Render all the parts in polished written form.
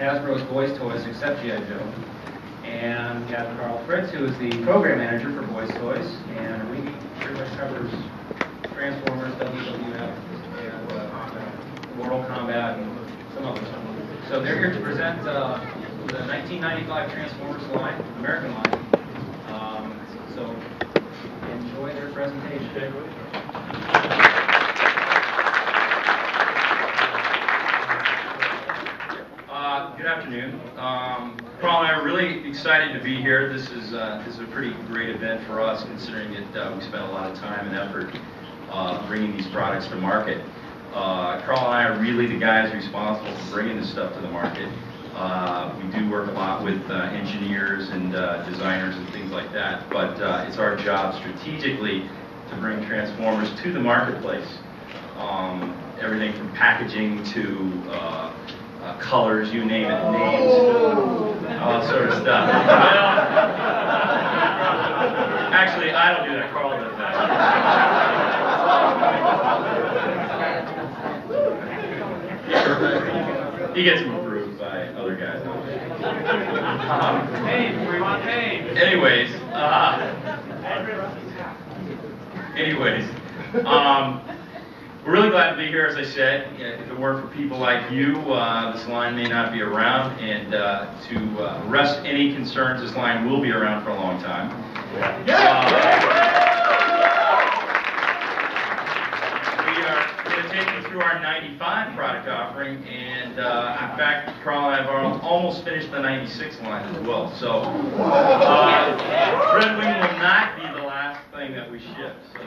Hasbro's Boys Toys except G.I. Joe. And we have Carl Fritz, who is the program manager for Boys Toys, and Reid pretty much covers Transformers, WWF, and Mortal Kombat, and some other stuff. So they're here to present the 1995 Transformers line, American line. So enjoy their presentation. Good afternoon. Carl and I are really excited to be here. This is a pretty great event for us, considering that we spent a lot of time and effort bringing these products to market. Carl and I are really the guys responsible for bringing this stuff to the market. We do work a lot with engineers and designers and things like that, but it's our job strategically to bring Transformers to the marketplace. Everything from packaging to colors, you name it, names, all that sort of stuff. Actually, I don't do that. Carl does that. He gets them approved by other guys. Anyways, we're really glad to be here, as I said. If it weren't for people like you, this line may not be around, and to rest any concerns, this line will be around for a long time. We are going to take you through our 95 product offering, and in fact, Carl and I have almost finished the 96 line as well. So, Dreadwing will not be the last thing that we ship. So,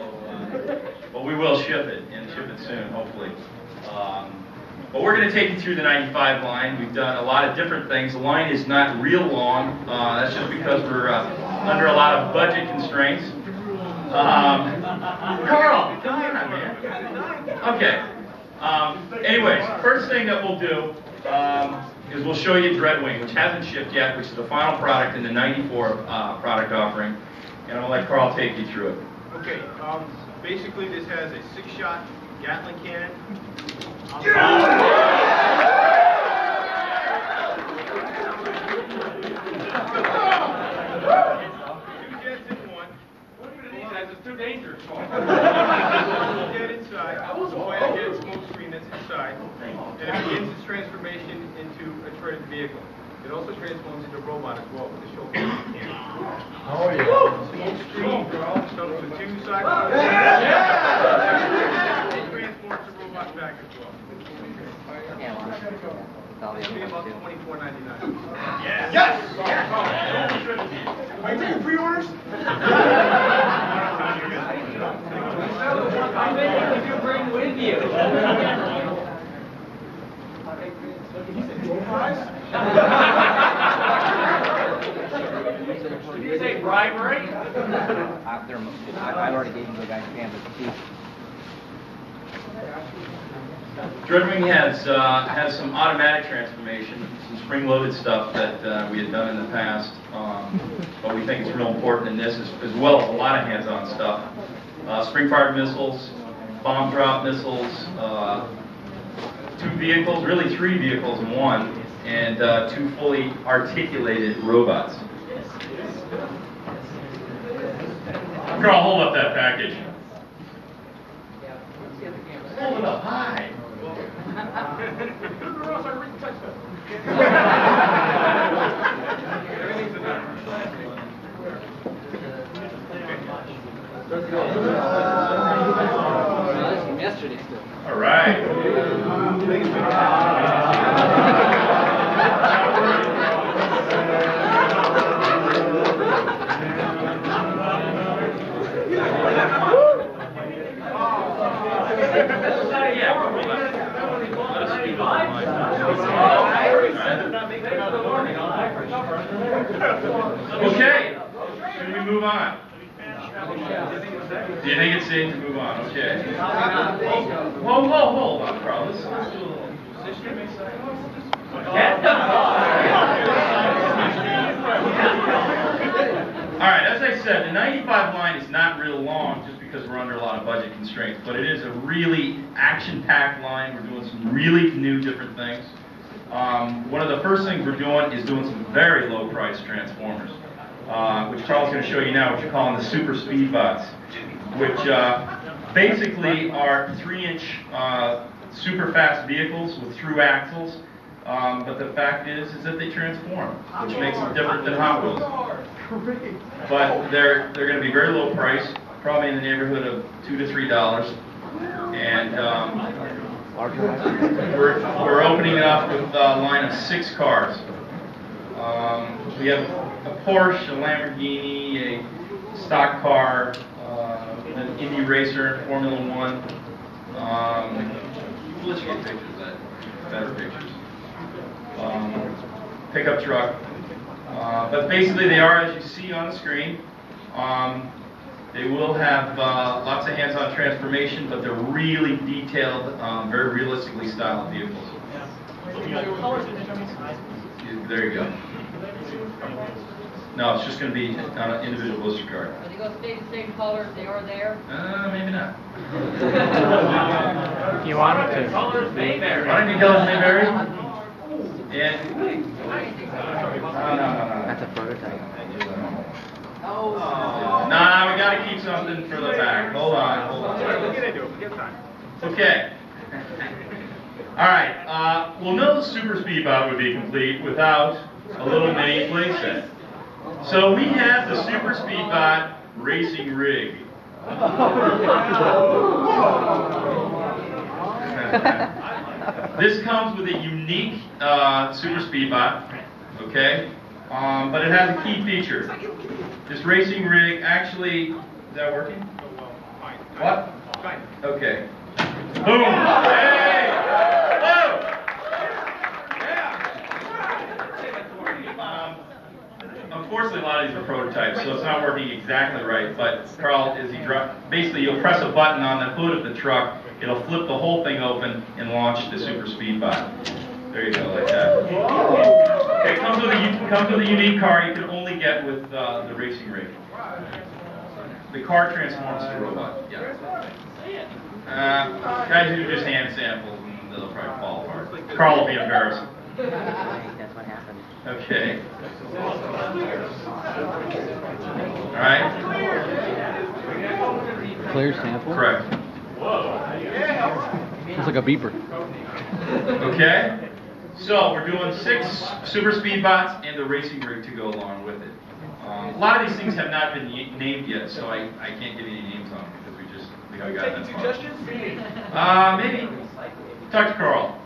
but we will ship it, and ship it soon, hopefully. But we're going to take you through the 95 line. We've done a lot of different things. The line is not real long. That's just because we're under a lot of budget constraints. Carl, come on, man. Okay. Anyways, first thing that we'll do is we'll show you Dreadwing, which hasn't shipped yet, which is the final product in the 94 product offering. And I'll let Carl take you through it. Okay. Basically, this has a 6-shot Gatling cannon. Two jets in one. It's too dangerous. Jet inside. So I get a smoke screen that's inside, and it begins its transformation into a treaded vehicle. It also transforms into a robot as well with the shoulder. Oh yeah. Smoke screen comes with 2 sides. It transforms the robot back as well. It's be about $24.99. Yes! Yes! Are you taking pre-orders? How many did you bring with you? Did you say bribery? I already gave him the guy's canvas. Dreadwing has some automatic transformation, some spring-loaded stuff that we had done in the past, but we think it's real important in this, as well as a lot of hands-on stuff. Spring-fired missiles, bomb drop missiles, 2 vehicles, really 3 vehicles in one, and 2 fully articulated robots. Carl, hold up that package. Hold it up high. Yesterday still. All right. Okay, should we move on? Do you think it's safe to move on? Okay. Whoa, hold on, Carl. Let's do a little. Alright, as I said, the 95 line is not real long just because we're under a lot of budget constraints, but it is a really action-packed line. We're doing some really new different things. one of the first things we're doing is doing some very low price transformers, which Carl's going to show you now, which we're calling the Super Speedbots, which basically are 3-inch super fast vehicles with through axles. But the fact is that they transform, which makes them different than Hot Wheels. But they're going to be very low price, probably in the neighborhood of $2 to $3. And we're opening it up with a line of 6 cars. We have a Porsche, a Lamborghini, a stock car, an Indy racer, Formula One. We'll let you get pictures of that, better pictures. Pickup truck. But basically they are, as you see on the screen. They will have lots of hands-on transformation, but they're really detailed, very realistically styled vehicles. There you go. No, it's just going to be on an individual blister card. Are they going to stay the same color as they are there? Maybe not. You want them to? Colors may vary. Why don't you colors may vary? And no. That's a prototype. Nah, we gotta keep something for the back. Hold on. We'll get into it. We get time. Okay. All right. Well, no Super Speedbot would be complete without a little mini playset. So we have the Super Speedbot Racing Rig. This comes with a unique Super Speedbot, okay? But it has a key feature. This racing rig actually, is that working? Fine. What? Fine. Okay. Boom! Hey! Whoa! Unfortunately, a lot of these are prototypes, so it's not working exactly right. But Carl, as he basically, you'll press a button on the hood of the truck, it'll flip the whole thing open and launch the Super Speedbot. There you go, like that. Okay, it comes with a unique car you can only get with the racing rig. The car transforms to a robot. Yeah. Guys who do just hand samples, and they'll probably fall apart. Carl will be embarrassed. That's what happened. Okay. All right. Clear sample? Correct. It's like a beeper. Okay. So we're doing 6 Super Speedbots and the racing rig to go along with it. A lot of these things have not been named yet, so I can't give you any names on them because we got that far. Maybe. Talk to Carl.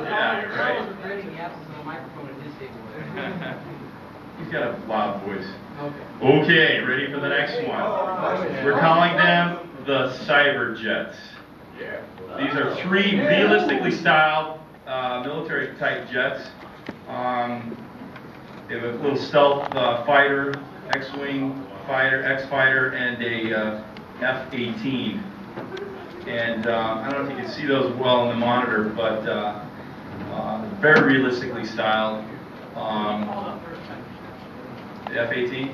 Yeah, you're right. He's got a loud voice. Okay, ready for the next one. We're calling them the Cyber Jets. These are 3 realistically styled military-type jets. They have a little stealth fighter, X-wing fighter, X-fighter, and a F-18. And I don't know if you can see those well on the monitor, but very realistically styled. The F-18.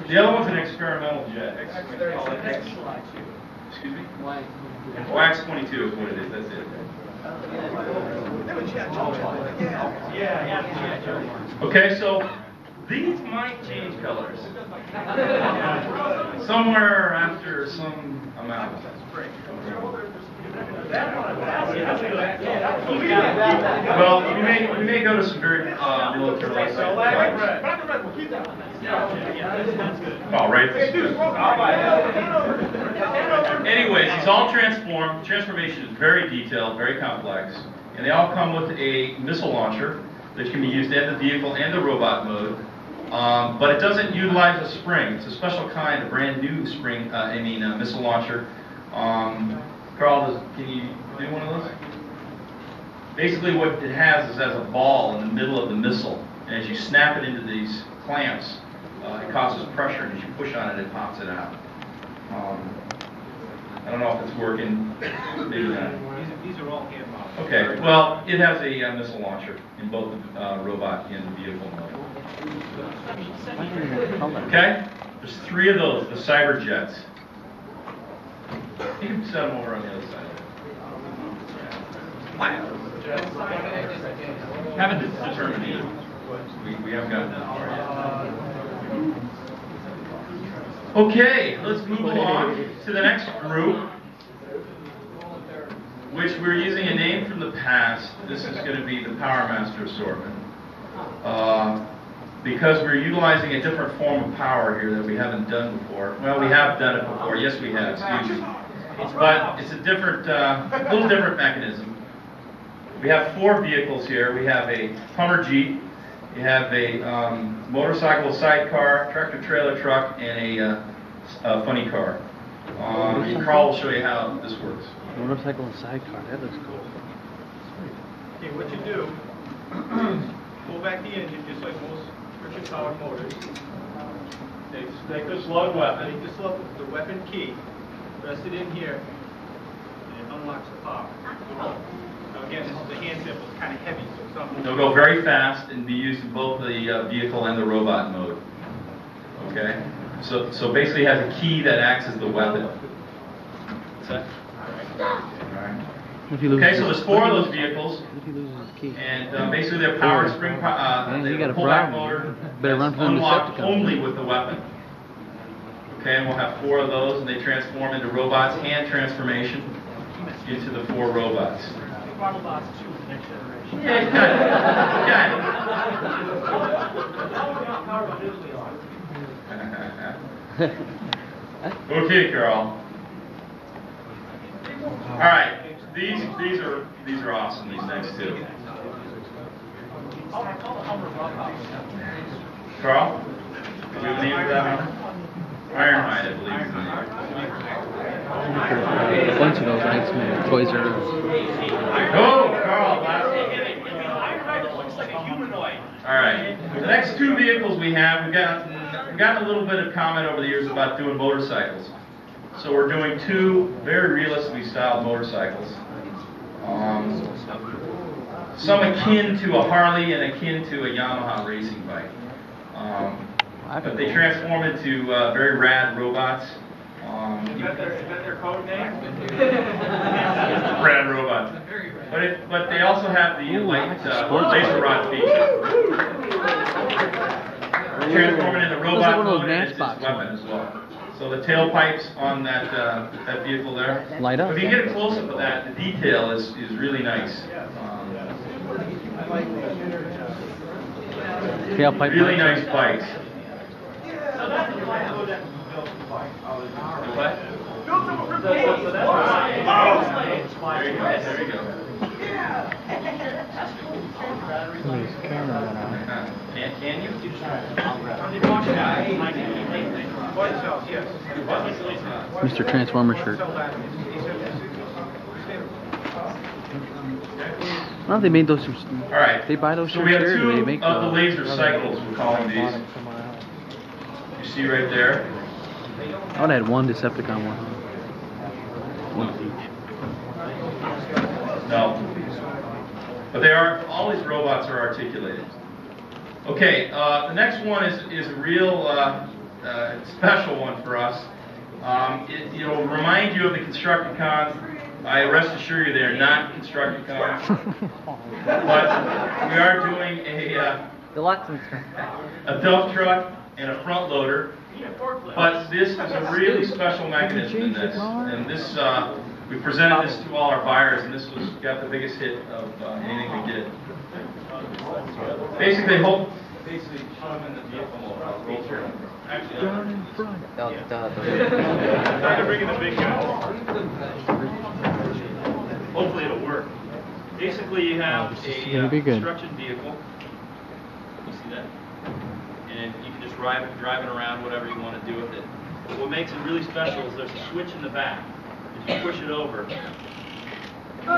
The other one's an experimental jet. Excuse me? Wax-22 is what it is. That's it. Okay, so these might change colors. Somewhere after some amount. Well, we may go to some very military-like colors. Oh, right. Anyways, these all transform. Transformation is very detailed, very complex, and they all come with a missile launcher that can be used in the vehicle and the robot mode. But it doesn't utilize a spring. It's a special kind, a brand new spring. Missile launcher. Carl, can you do one of those? Basically, what it has is a ball in the middle of the missile, and as you snap it into these clamps, it causes pressure, and as you push on it, it pops it out. I don't know if it's working. Maybe not. These are all hand models. Okay. Well, it has a missile launcher in both the robot and the vehicle mode. Okay. There's 3 of those, the Cyber Jets. You can set them over on the other side. Haven't determined either. We haven't gotten that far yet. Okay, let's move along to the next group, which we're using a name from the past. This is going to be the Power Master assortment. Because we're utilizing a different form of power here that we haven't done before. Well, we have done it before. Yes, we have. Excuse me. But it's a different, little different mechanism. We have 4 vehicles here. We have a Hummer Jeep. We have a motorcycle sidecar, tractor trailer truck, and a funny car. Carl will show you how this works. Motorcycle and sidecar, that looks cool. Okay, what you do, pull back the engine just like most friction powered motors. Take the slug weapon. Take the slug, the weapon key, press it in here, and it unlocks the power. Now again, this is a hand tip, it's kind of heavy, so something. It'll go very fast and be used in both the vehicle and the robot mode. Okay? So basically it has a key that acts as the weapon. What's that? Alright. Okay, so there's 4 of those vehicles. If he loses his key. And basically they're powered spring, Man, you got a pullback problem. motor Better run that's from them unlocked Decepticons. only with the weapon. Okay, and we'll have 4 of those, and they transform into robots, hand transformation into the 4 robots. Autobots 2, next generation. Yeah, got it. Okay, Carl. All right, these are awesome. These next 2. Carl, do we have a name for that one? Ironhide, I believe. Is the name. A bunch of those items from Toys R Us. Oh, Carl, last one. All right, the next 2 vehicles we have, we've gotten a little bit of comment over the years about doing motorcycles. So we're doing 2 very realistically styled motorcycles. Some akin to a Harley and akin to a Yamaha racing bike. But they transform into very rad robots. Is that their code name? Rad robots. But they also have the light laser rod feature. Transforming into robot one of those mode and it's Matchbox its weapon as well. So the tailpipes on that vehicle there. Light up. If you get a close up of that, the detail is really nice. Tailpipe. Really nice bikes. What? There you go. Can you? Mr. Transformer shirt. Well, they made those. All right. They buy those So shirts we have here. 2 They make of the laser cycles, we're calling these. You see right there? I would have had 1 Decepticon one. 1 of each. No. But they are, all these robots are articulated. Okay, the next one is a real special one for us. It'll remind you of the Constructicons. I rest assure you they are not Constructicons. But we are doing a dump truck and a front loader. But this is a really special mechanism in this. And this, we presented this to all our buyers, and this got the biggest hit of anything we did. Basically, shove them in the vehicle mode. I'll go through them. Actually, Trying to bring in the big guy. hopefully it'll work. Basically, you have a construction vehicle. You see that? And you can just drive it around, whatever you want to do with it. But what makes it really special is there's a switch in the back. If you push it over. Oh,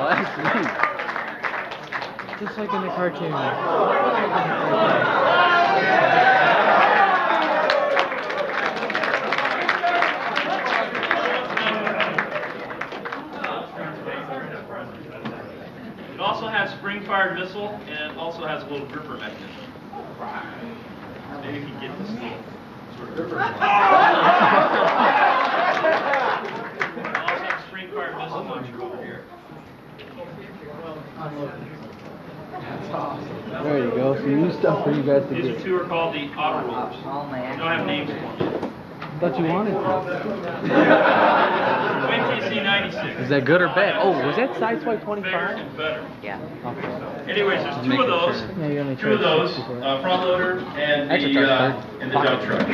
that's neat. Just like in the cartoon. It also has spring-fired missile, and it also has a little gripper mechanism. Maybe you can get this little sort of gripper. There you go. Some new stuff for you guys to These get. two are called the auto rollers. They don't have names for them yet. I thought you wanted to. Wait till you see 96. Is that good or bad? Oh, was that Sideswipe 25? Better and better. Yeah. Okay. Anyways, there's two of those. Yeah, you only Two of those, front loader and Extra the charge, and the dump truck.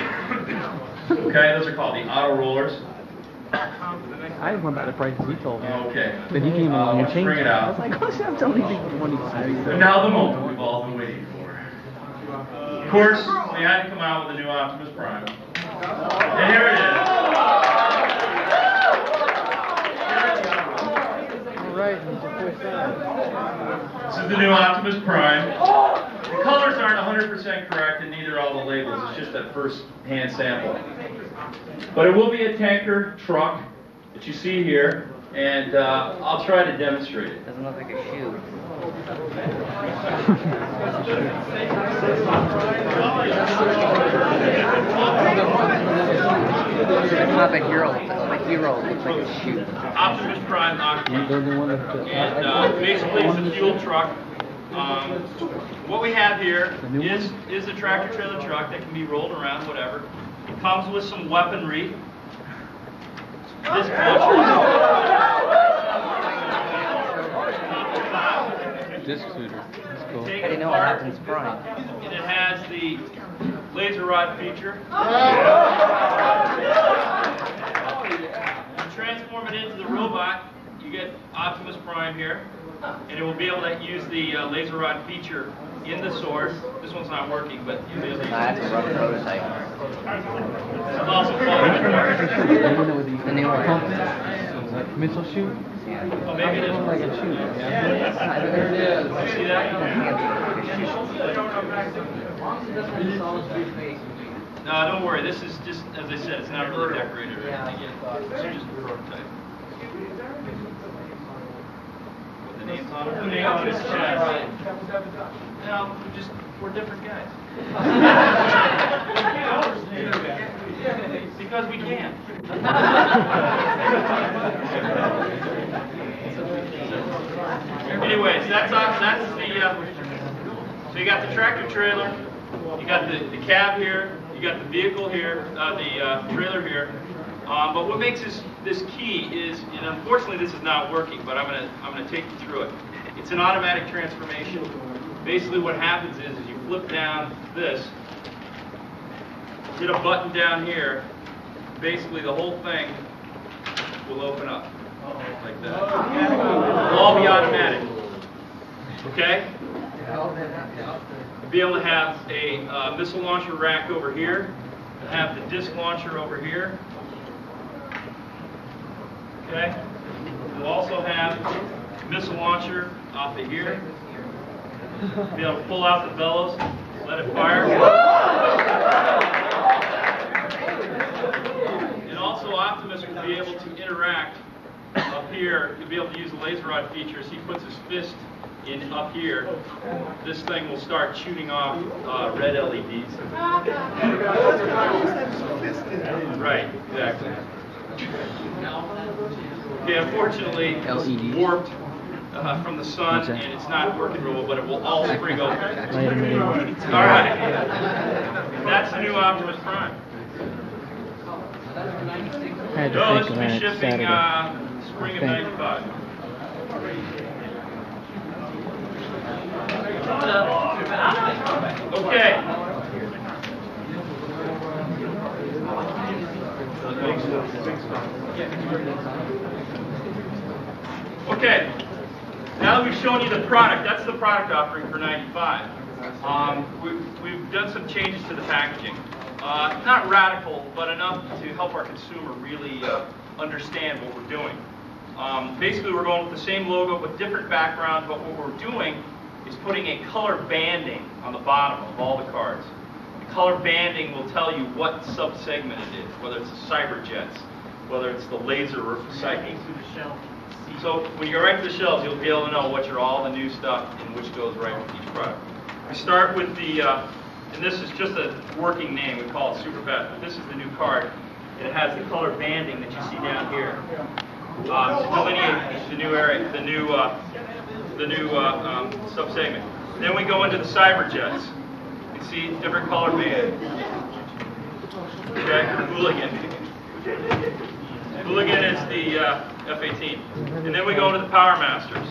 Okay, those are called the auto rollers. I went by the prices he told me. Okay. Then he came along and Let's changed bring it. it I out. was like, oh, I'm telling you, 26. And now the moment we've all been waiting for. Of course, we had to come out with a new Optimus Prime. And here it is. All right, Mr. This is the new Optimus Prime. The colors aren't 100% correct, and neither are all the labels. It's just that first hand sample. But it will be a tanker truck that you see here, and I'll try to demonstrate it. Doesn't look like a shoe. It's not the hero. The hero looks like a shoe. Optimus Prime Octane. And basically it's a fuel truck. What we have here is a tractor trailer truck that can be rolled around, whatever. It comes with some weaponry. This Disc shooter. That's cool. I didn't know it happens Prime. And it has the laser rod feature. You transform it into the robot, you get Optimus Prime here, and it will be able to use the laser rod feature in the source. This one's not working, but you'll be able to use That's a rough prototype. It's also fun. The new one. Like missile shoot? Oh, maybe it is. Like a shoot. There it is. See that? No, don't worry. This is just, as I said, it's not really decorated or anything yet. This is just a prototype. Put the names on it. The name on his chest. No, we're different guys. Because we can. Anyways, that's the. So you got the tractor trailer, you got the cab here, you got the vehicle here, the trailer here. But what makes this key is, and unfortunately this is not working, but I'm gonna take you through it. It's an automatic transformation. Basically, what happens is you flip down this, hit a button down here. Basically, the whole thing will open up like that. It'll all be automatic. Okay? Be able to have a missile launcher rack over here, have the disc launcher over here. Okay? We'll also have missile launcher off of here. Be able to pull out the bellows, let it fire. And also Optimus will be able to interact up here. You'll be able to use the laser rod feature. As he puts his fist in up here, this thing will start shooting off red LEDs. Right, exactly. Okay, unfortunately, it's warped from the sun, and it's not working real well, but it will all spring open. All right. That's the new Optimus Prime. No, this will be shipping spring of '95. Okay. Okay. Now that we've shown you the product, that's the product offering for '95. We've done some changes to the packaging. Not radical, but enough to help our consumer really understand what we're doing. Basically, we're going with the same logo but different background, but what we're doing is putting a color banding on the bottom of all the cards. The color banding will tell you what sub-segment it is, whether it's the Cyberjets, whether it's the laser recycling. So when you go right to the shelves, you'll be able to know which are all the new stuff and which goes right with each product. We start with the, and this is just a working name, we call it Super Fast, but this is the new card. It has the color banding that you see down here. To delineate the new area, the new sub-segment. Then we go into the cyber jets. You can see different color band. Okay, Hooligan. Hooligan is the F-18. And then we go into the Power Masters.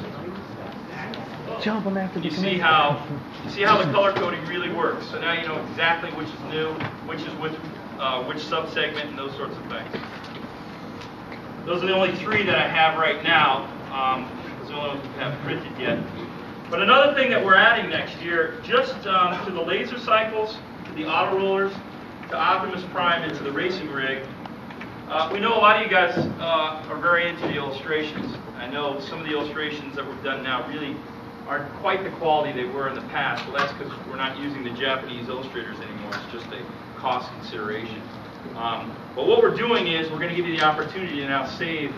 Jump them after the You see how the color coding really works. So now you know exactly which is new, which is which subsegment, and those sorts of things. Those are the only three that I have right now. Those are the only ones we haven't printed yet. But another thing that we're adding next year, just to the laser cycles, to the auto rollers, to Optimus Prime, and to the racing rig. We know a lot of you guys are very into the illustrations. I know some of the illustrations that we've done now really aren't quite the quality they were in the past. Well, that's because we're not using the Japanese illustrators anymore. It's just a cost consideration. But what we're doing is we're going to give you the opportunity to now save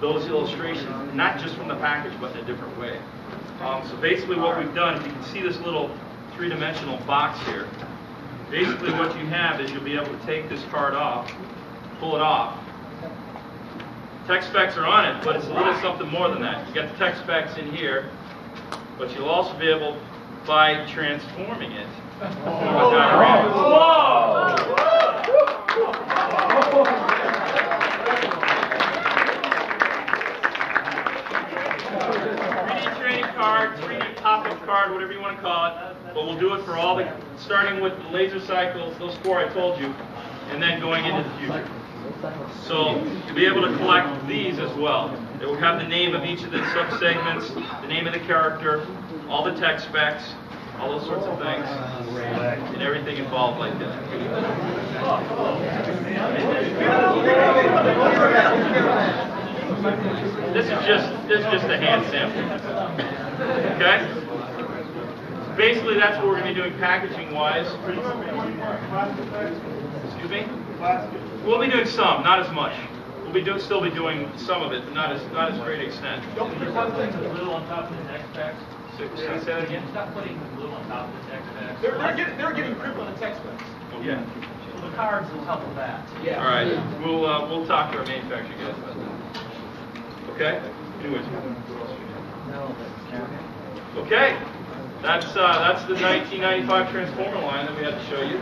those illustrations, not just from the package, but in a different way. So basically what we've done, if you can see this little three-dimensional box here, basically what you have is you'll be able to take this card off, pull it off. Tech specs are on it, but it's a little something more than that. You got the tech specs in here, but you'll also be able, by transforming it, to a diorama. Whoa! 3D trading card, 3D pop-up card, whatever you want to call it. But we'll do it for all the, starting with the laser cycles, those four I told you, and then going into the future. So you'll be able to collect these as well. It will have the name of each of the subsegments, the name of the character, all the tech specs, all those sorts of things, and everything involved like that. This is just a hand sample. Okay? Basically, that's what we're going to be doing packaging-wise. Excuse me? We'll be doing some, not as much. We'll be still be doing some of it, but not as great extent. Don't put something glue on top of the tech specs. Say that again? Stop putting glue on top of the tech specs. They're getting grip on the tech specs. Yeah. Well, the cards will help with that. Yeah. All right. We'll talk to our manufacturer guys about that. Okay. Anyways. Okay. That's the 1995 Transformer line that we had to show you.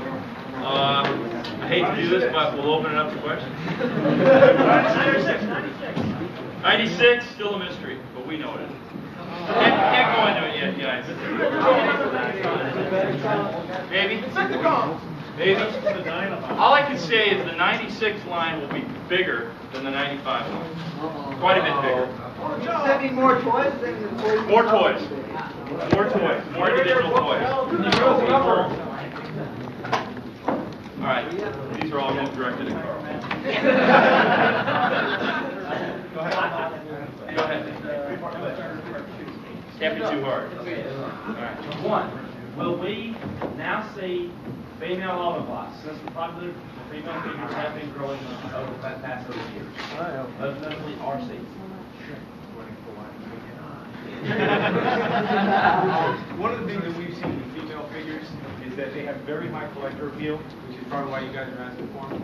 I hate to do this, but we'll open it up to questions. 96, still a mystery, but we know it is. Can't go into it yet, guys. Maybe? Maybe? All I can say is the 96 line will be bigger than the 95 line. Quite a bit bigger. Does that mean more toys? More toys. More toys. More individual toys. All right. These are all directed at Carl. Go ahead. Can't be too hard. All right. One, will we now see female Autobots, since the popular female figures have been growing over the past several years? Ultimately, RC. One of the things that we've seen with female figures is that they have very high collector appeal, which is probably why you guys are asking for them.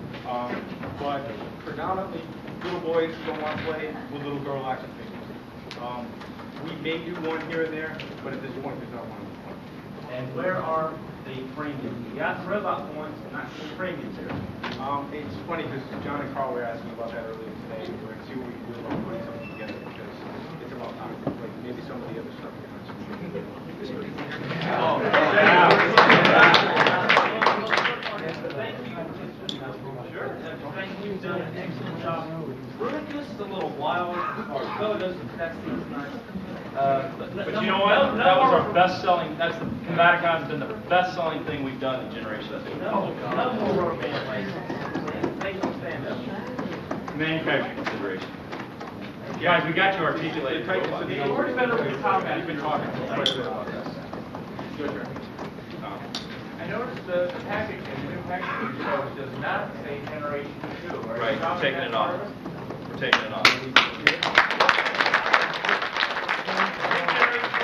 But predominantly, little boys don't want to play with little girl action figures. We may do one here and there, but at this point, there's not one. And where are the premiums? You got the robot points, but not the premiums here. It's funny because John and Carl were asking about that earlier today. We're going to see what we can do about putting something together because it's about time. Like maybe some of the other stuff. Sure. I think you've done an excellent job. This is a little wild. Our color doesn't test these nice. But you know what? That was our best-selling. That's the Combaticon has been the best-selling thing we've done in Generation. No more rubber band places. They don't stand up. Manufacturing consideration. Guys, we got you articulated. You've already been over the top. You've been talking quite a bit about this. Good turn. I noticed the package, the new packaging does not say Generation 2. Right, we're taking it off. We're taking it off. Generation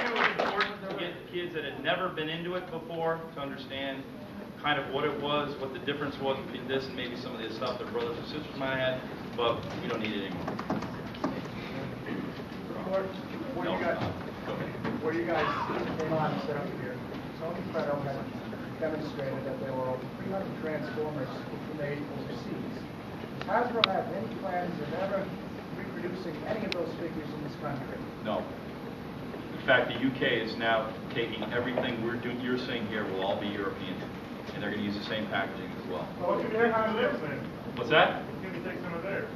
2 is important to get kids that had never been into it before to understand kind of what it was, what the difference was between this and maybe some of the stuff their brothers and sisters might have had, but we don't need it anymore. What do you got? Go ahead. where you guys came on and set up here, Tony Freddo had demonstrated that there were over 300 transformers which were made overseas. Does Hasbro have any plans of ever reproducing any of those figures in this country? No. In fact, the UK is now taking everything you're seeing here will all be European, and they're going to use the same packaging as well. Well, you can have theirs then. What's that? You can take some of theirs.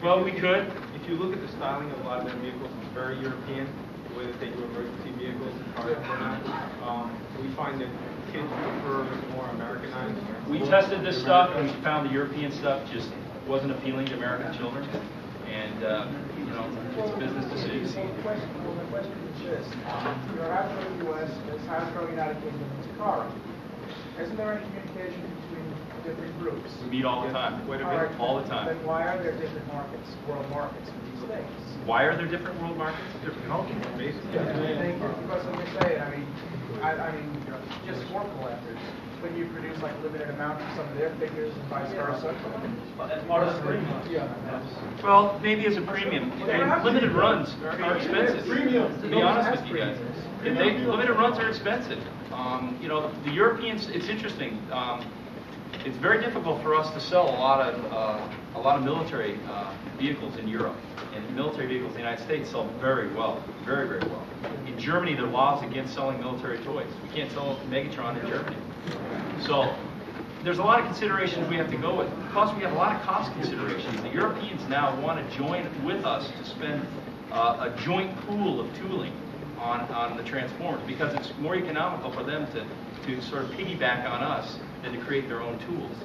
Well, we could. If you look at the styling of a lot of their vehicles, it's very European, the way that they do emergency vehicles and cars and whatnot. We find that kids prefer more Americanized. We tested this stuff, and we found the European stuff just wasn't appealing to American children, and you know, it's a business decision. So the question is this. You're Hasbro US, there's Hasbro United Kingdom, it's Cara. Isn't there any communication between different groups? We meet all the time. All right, All the time. Then why are there different markets, world markets for these things? Why are there different world markets? Different cultures, basically. Yeah, I think because of what you're saying, I mean, just for collectors, when you produce like a limited amount of some of their figures and vice versa. That's part of the premium. Yeah. Well, maybe as a premium. And limited runs are expensive. To be honest with you guys, limited runs are expensive. You know, the Europeans. It's interesting. It's very difficult for us to sell a lot of military vehicles in Europe, and military vehicles in the United States sell very well, very, very well. In Germany, there are laws against selling military toys. We can't sell Megatron in Germany. So there's a lot of considerations we have to go with. Plus, we have a lot of cost considerations. The Europeans now want to join with us to spend a joint pool of tooling on the Transformers because it's more economical for them to sort of piggyback on us than to create their own tools.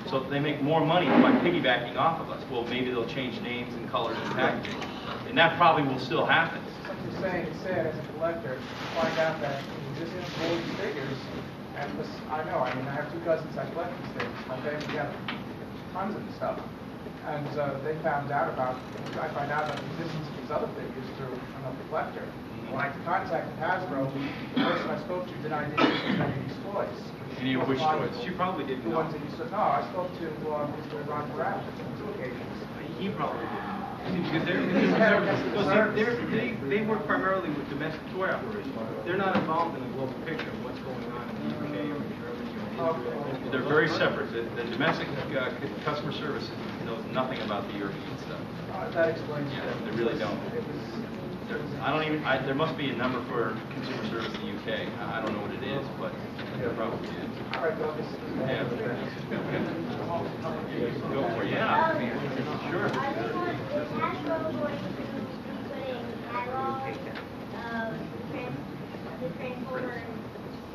So they make more money by piggybacking off of us. Well, maybe they'll change names and colors and packaging. And that probably will still happen. Something you're saying, it's sad as a collector to find out that existing gold figures, and this, I know, I mean, I have two cousins that collect these things. My family got tons of the stuff. And they found out about, I find out about the existence of these other figures through another collector. When I contacted Hasbro, the person I spoke to denied they didn't any of these toys. Any of which toys? She probably didn't The know. ones that you said, no, I spoke to Mr. Ron Kraft on two occasions. He probably didn't. Because they work primarily with domestic toy operations. They're not involved in the global picture of what's going on in the UK or in Germany or in Israel. They're very separate. The domestic customer service knows nothing about the European stuff. That explains Yeah, it. they really don't. It was, There must be a number for consumer service in the UK. I don't know what it is, but there probably is. all right, well, this is. Yeah. Go for it. Yeah. Sure. Is Hasbro going to be putting catalogs of the Transformers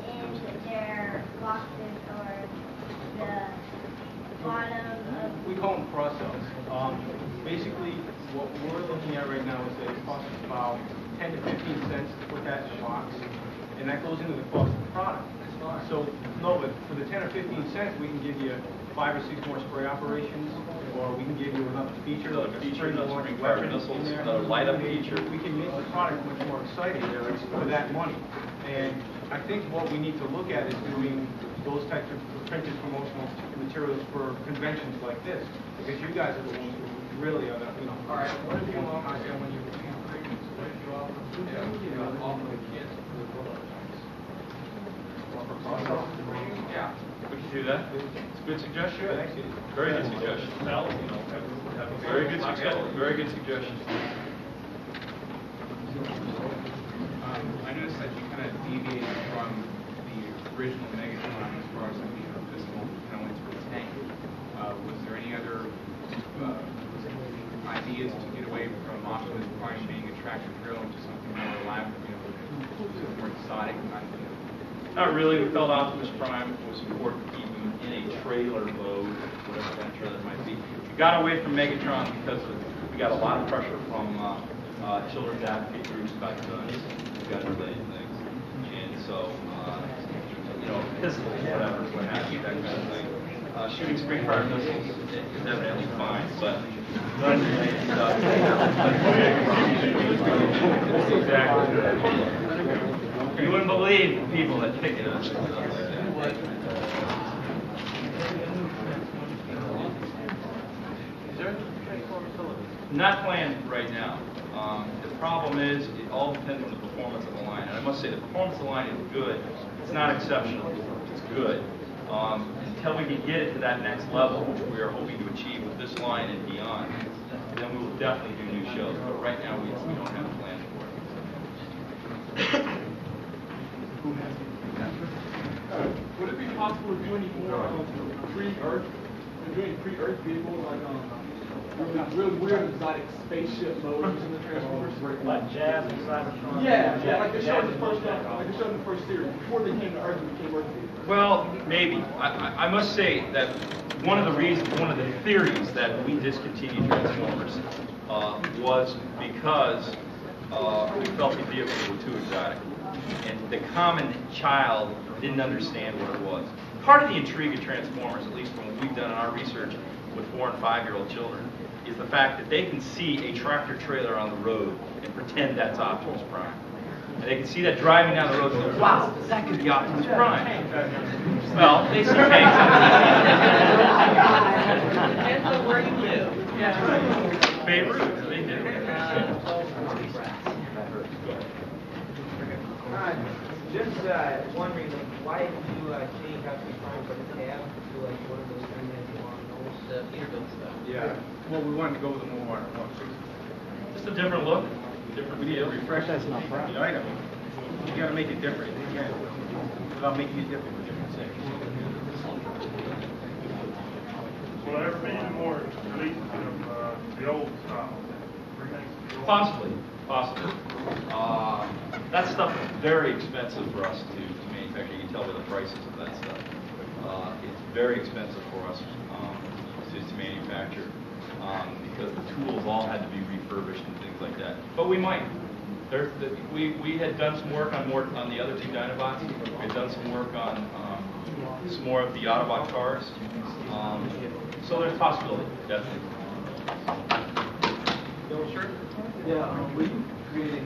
in their boxes or the bottom of... We call them cross-sells. Basically, what we're looking at right now is that it costs about 10 to 15 cents to put that in a box, and that goes into the cost of the product. So, no, but for the 10 or 15 cents, we can give you 5 or 6 more spray operations, or we can give you another feature, like a spring launching weapon in there. Another light-up feature. We can make the product much more exciting for that money. And I think what we need to look at is doing those types of printed promotional materials for conventions like this, because you guys are the ones who really are the, you know. All right, what if you offer them when you receive premiums? What if you offer the kids for the prototypes? Yeah. We can do that. It's a good suggestion. Very good suggestion. Very good suggestion. Very good suggestion. I noticed that you kind of deviated from the original Megatron as far as the physical components for the tank. Was there any other ideas to get away from Optimus Prime being a tractor drill into something more elaborate, more exotic? Not really. We felt Optimus Prime was important to keep him in a trailer mode, whatever kind of trailer it might be. We got away from Megatron because we got a lot of pressure from children's advocate groups about guns, gun-related things. And so, you know, pistols, whatever, what have you, that kind of thing. Shooting spring-fired missiles is evidently fine, but gun-related stuff. Exactly. You wouldn't believe the people that pick it up. Not planned right now. The problem is, it all depends on the performance of the line. And I must say, the performance of the line is good. It's not exceptional. It's good. Until we can get it to that next level, which we are hoping to achieve with this line and beyond, then we will definitely do new shows. But right now, we don't have a plan for it. Would it be possible to do any more pre-Earth vehicles, like real weird exotic spaceship mode using the Transformers? Like Jazz and Cybertron? Yeah, like they showed in the first series, before they came to Earth and became Earth vehicles. Well, maybe. I must say that one of the theories that we discontinued Transformers was because we felt the vehicles were too exotic. And the common child didn't understand what it was. Part of the intrigue of Transformers, at least from what we've done in our research with 4- and 5-year-old children, is the fact that they can see a tractor trailer on the road and pretend that's Optimus Prime. And they can see that driving down the road and go, wow, that could be Optimus Prime. Well, they see tanks. Depends on where you live. Beirut, they do. Just wondering, why did you change Optimus Prime from the cab to like one of those things that you want the Peterbilt stuff? Yeah. Well, we wanted to go with a more Just a different look, different feel. Refresh that's not the item. You got to make it different. You can't, without making it different for different sections. Will there be more releases of the old style? Possibly. That stuff is very expensive for us to manufacture. You can tell by the prices of that stuff. It's very expensive for us to manufacture because the tools all had to be refurbished and things like that. But we might. We had done some work on the other two Dinobots. We had done some work on some more of the Autobot cars. So there's a possibility, definitely. Yeah, we created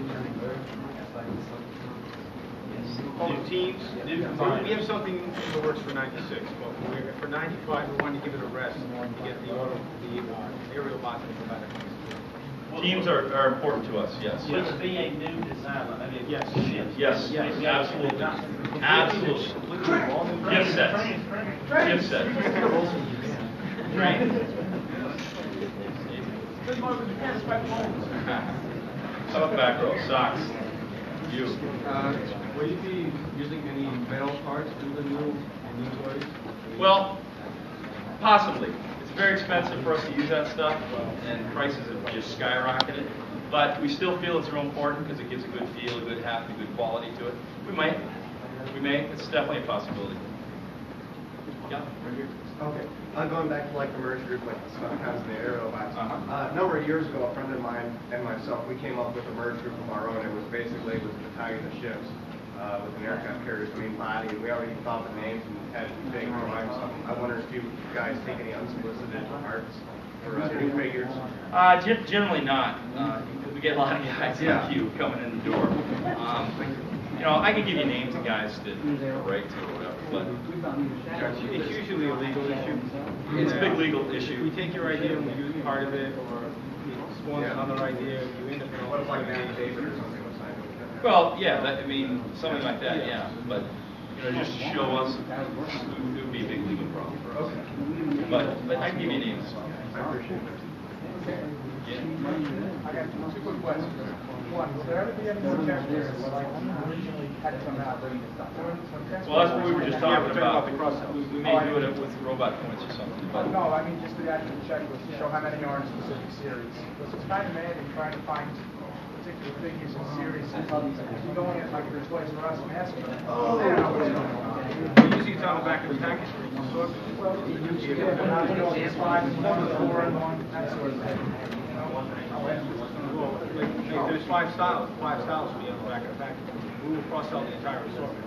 New teams. We have something in the works for 96, but for 95, we wanted to give it a rest and get the aerial bots into better. Teams are important to us, yes. Will it be a new design? I mean, Yes. Yes, absolutely. Absolutely. Gift sets. Gift sets. Train. How about back row? Socks. You. Will you be using any metal parts to the new toys? Well, possibly. It's very expensive for us to use that stuff, and prices have just skyrocketed. But we still feel it's real important because it gives a good feel, a good heft, a good quality to it. We may. It's definitely a possibility. Yeah. Okay. Going back to like the merge group, like the Stunticons and the Aerobots. A number of years ago, a friend of mine and myself, we came up with a merge group of our own. It was basically a battalion of ships with an aircraft carrier's main body, and we already thought the names and had it big or something. I wonder if you guys take any unsolicited parts for new figures. Generally not. We get a lot of guys in the queue coming in the door. I can give you names of guys that write to or whatever, but it's usually a legal issue. It's a big legal issue. We take your idea and we use part of it, or it spawns another idea. You end up in What if like Danny David or something was signed with that? Well, yeah, something like that, yeah. But just to show us, it would be a big legal problem for us. Okay. But I can give you names. I appreciate it. Yeah. I got two quick questions. One, will there ever be any more characters like originally had to come out? Well, that's what we were just talking about. We may do it with robot points or something. But No, I mean just the actual check was to show how many are in a specific series. Because it's kind of mad in trying to find particular figures in series. If you go in like there's Toys R Us and ask them, they don't know what's going on. Usually it's on the back of the package. Well, yeah, but now you know it's 5 and 1, 4 and 1, that sort of thing. There's five styles will be on the back of the package. We will cross-sell the entire assortment.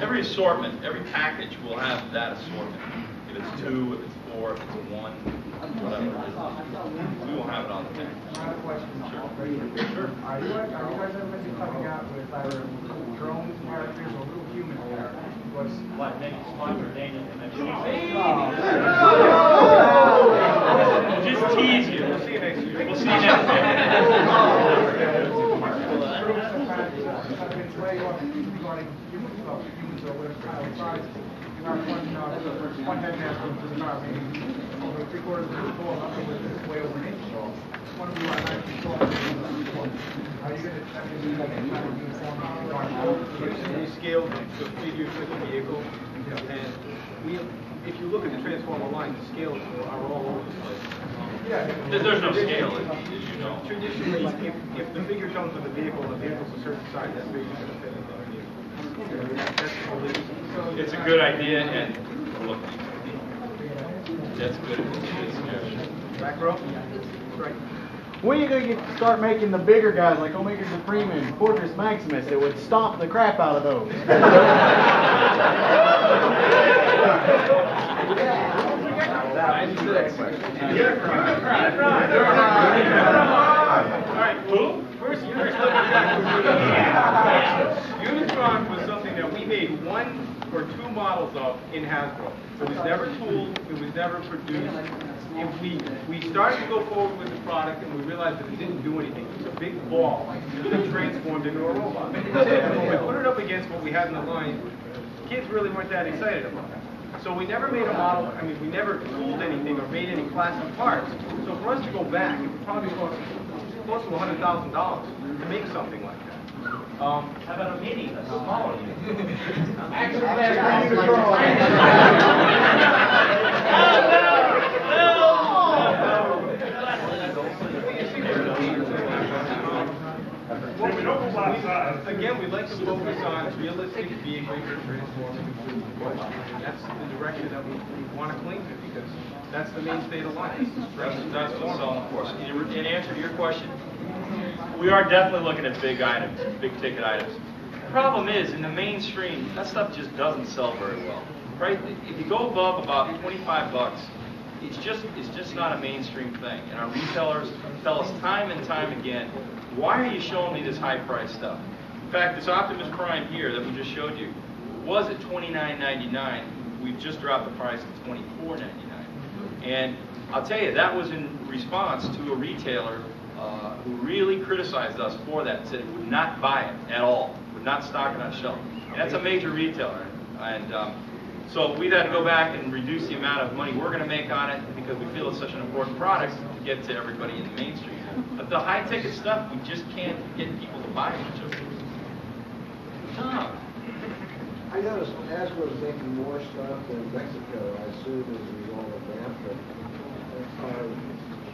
every assortment, every package will have that assortment. If it's 2, if it's 4, if it's 1, whatever it is. We will have it on the package. Another question. Sure. Are you guys ever going to be coming out with either drone characters or little human characters? What, maybe sponsor Daniel and maybe Just tease you. We'll see you next year. We'll see you next year. kind of been way off regarding humans or whatever kind of size. You have one headmaster which is about maybe over 3/4 of an inch tall, another with way over an inch tall. One of them are 9 feet tall. Are you going to have to do that kind of uniform? We scaled the figure for the vehicle, and if you look at the Transformer line, the scales are all over the place. Yeah. There's no scale, as you know. Traditionally, if the figure comes with the vehicle's a certain size, that figure's going to fit in the vehicle. That's the only reason. It's a good idea, and look, that's good. Back row? Right. When are you going to start making the bigger guys like Omega Supreme and Fortress Maximus that would stomp the crap out of those? First, Unitron was something that we made 1 or 2 models of in Hasbro. It was never tooled, it was never produced. We started to go forward with the product and we realized that it didn't do anything. It was a big ball that transformed into a robot. And when we put it up against what we had in the line, kids really weren't that excited about it. So we never made a model, we never tooled anything or made any classic parts. So for us to go back, it would probably cost close to $100,000 to make something like that. How about a mini, a smaller one? Again, we like to focus on realistic vehicles and transforming. That's the direction that we want to cling to because that's the mainstay of the line. That's what's selling for us. In answer to your question, we are definitely looking at big items, big ticket items. The problem is, in the mainstream, that stuff just doesn't sell very well, right? If you go above about 25 bucks, it's just not a mainstream thing. And our retailers tell us time and time again, why are you showing me this high-priced stuff? In fact, this Optimus Prime here that we just showed you was at $29.99. We've just dropped the price to $24.99. And I'll tell you, that was in response to a retailer who really criticized us for that and said it would not buy it at all, would not stock it on shelf. And that's a major retailer. And so we've had to go back and reduce the amount of money we're going to make on it because we feel it's such an important product to get to everybody in the mainstream. But the high-ticket stuff, we just can't get people to buy much of it. Tom. I noticed Hasbro's making more stuff in Mexico, I assume as a result of that, but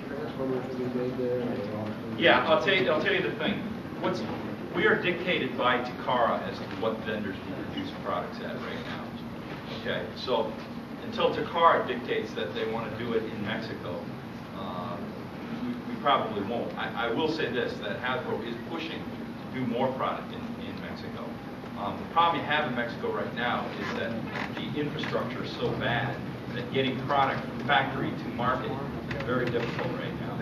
Transformers to be made there. Yeah, I'll tell you the thing. We are dictated by Takara as to what vendors we produce products at right now. Okay, so until Takara dictates that they want to do it in Mexico, we probably won't. I will say this, that Hasbro is pushing to do more product in Mexico. The problem you have in Mexico right now is that the infrastructure is so bad that getting product from factory to market is very difficult right now.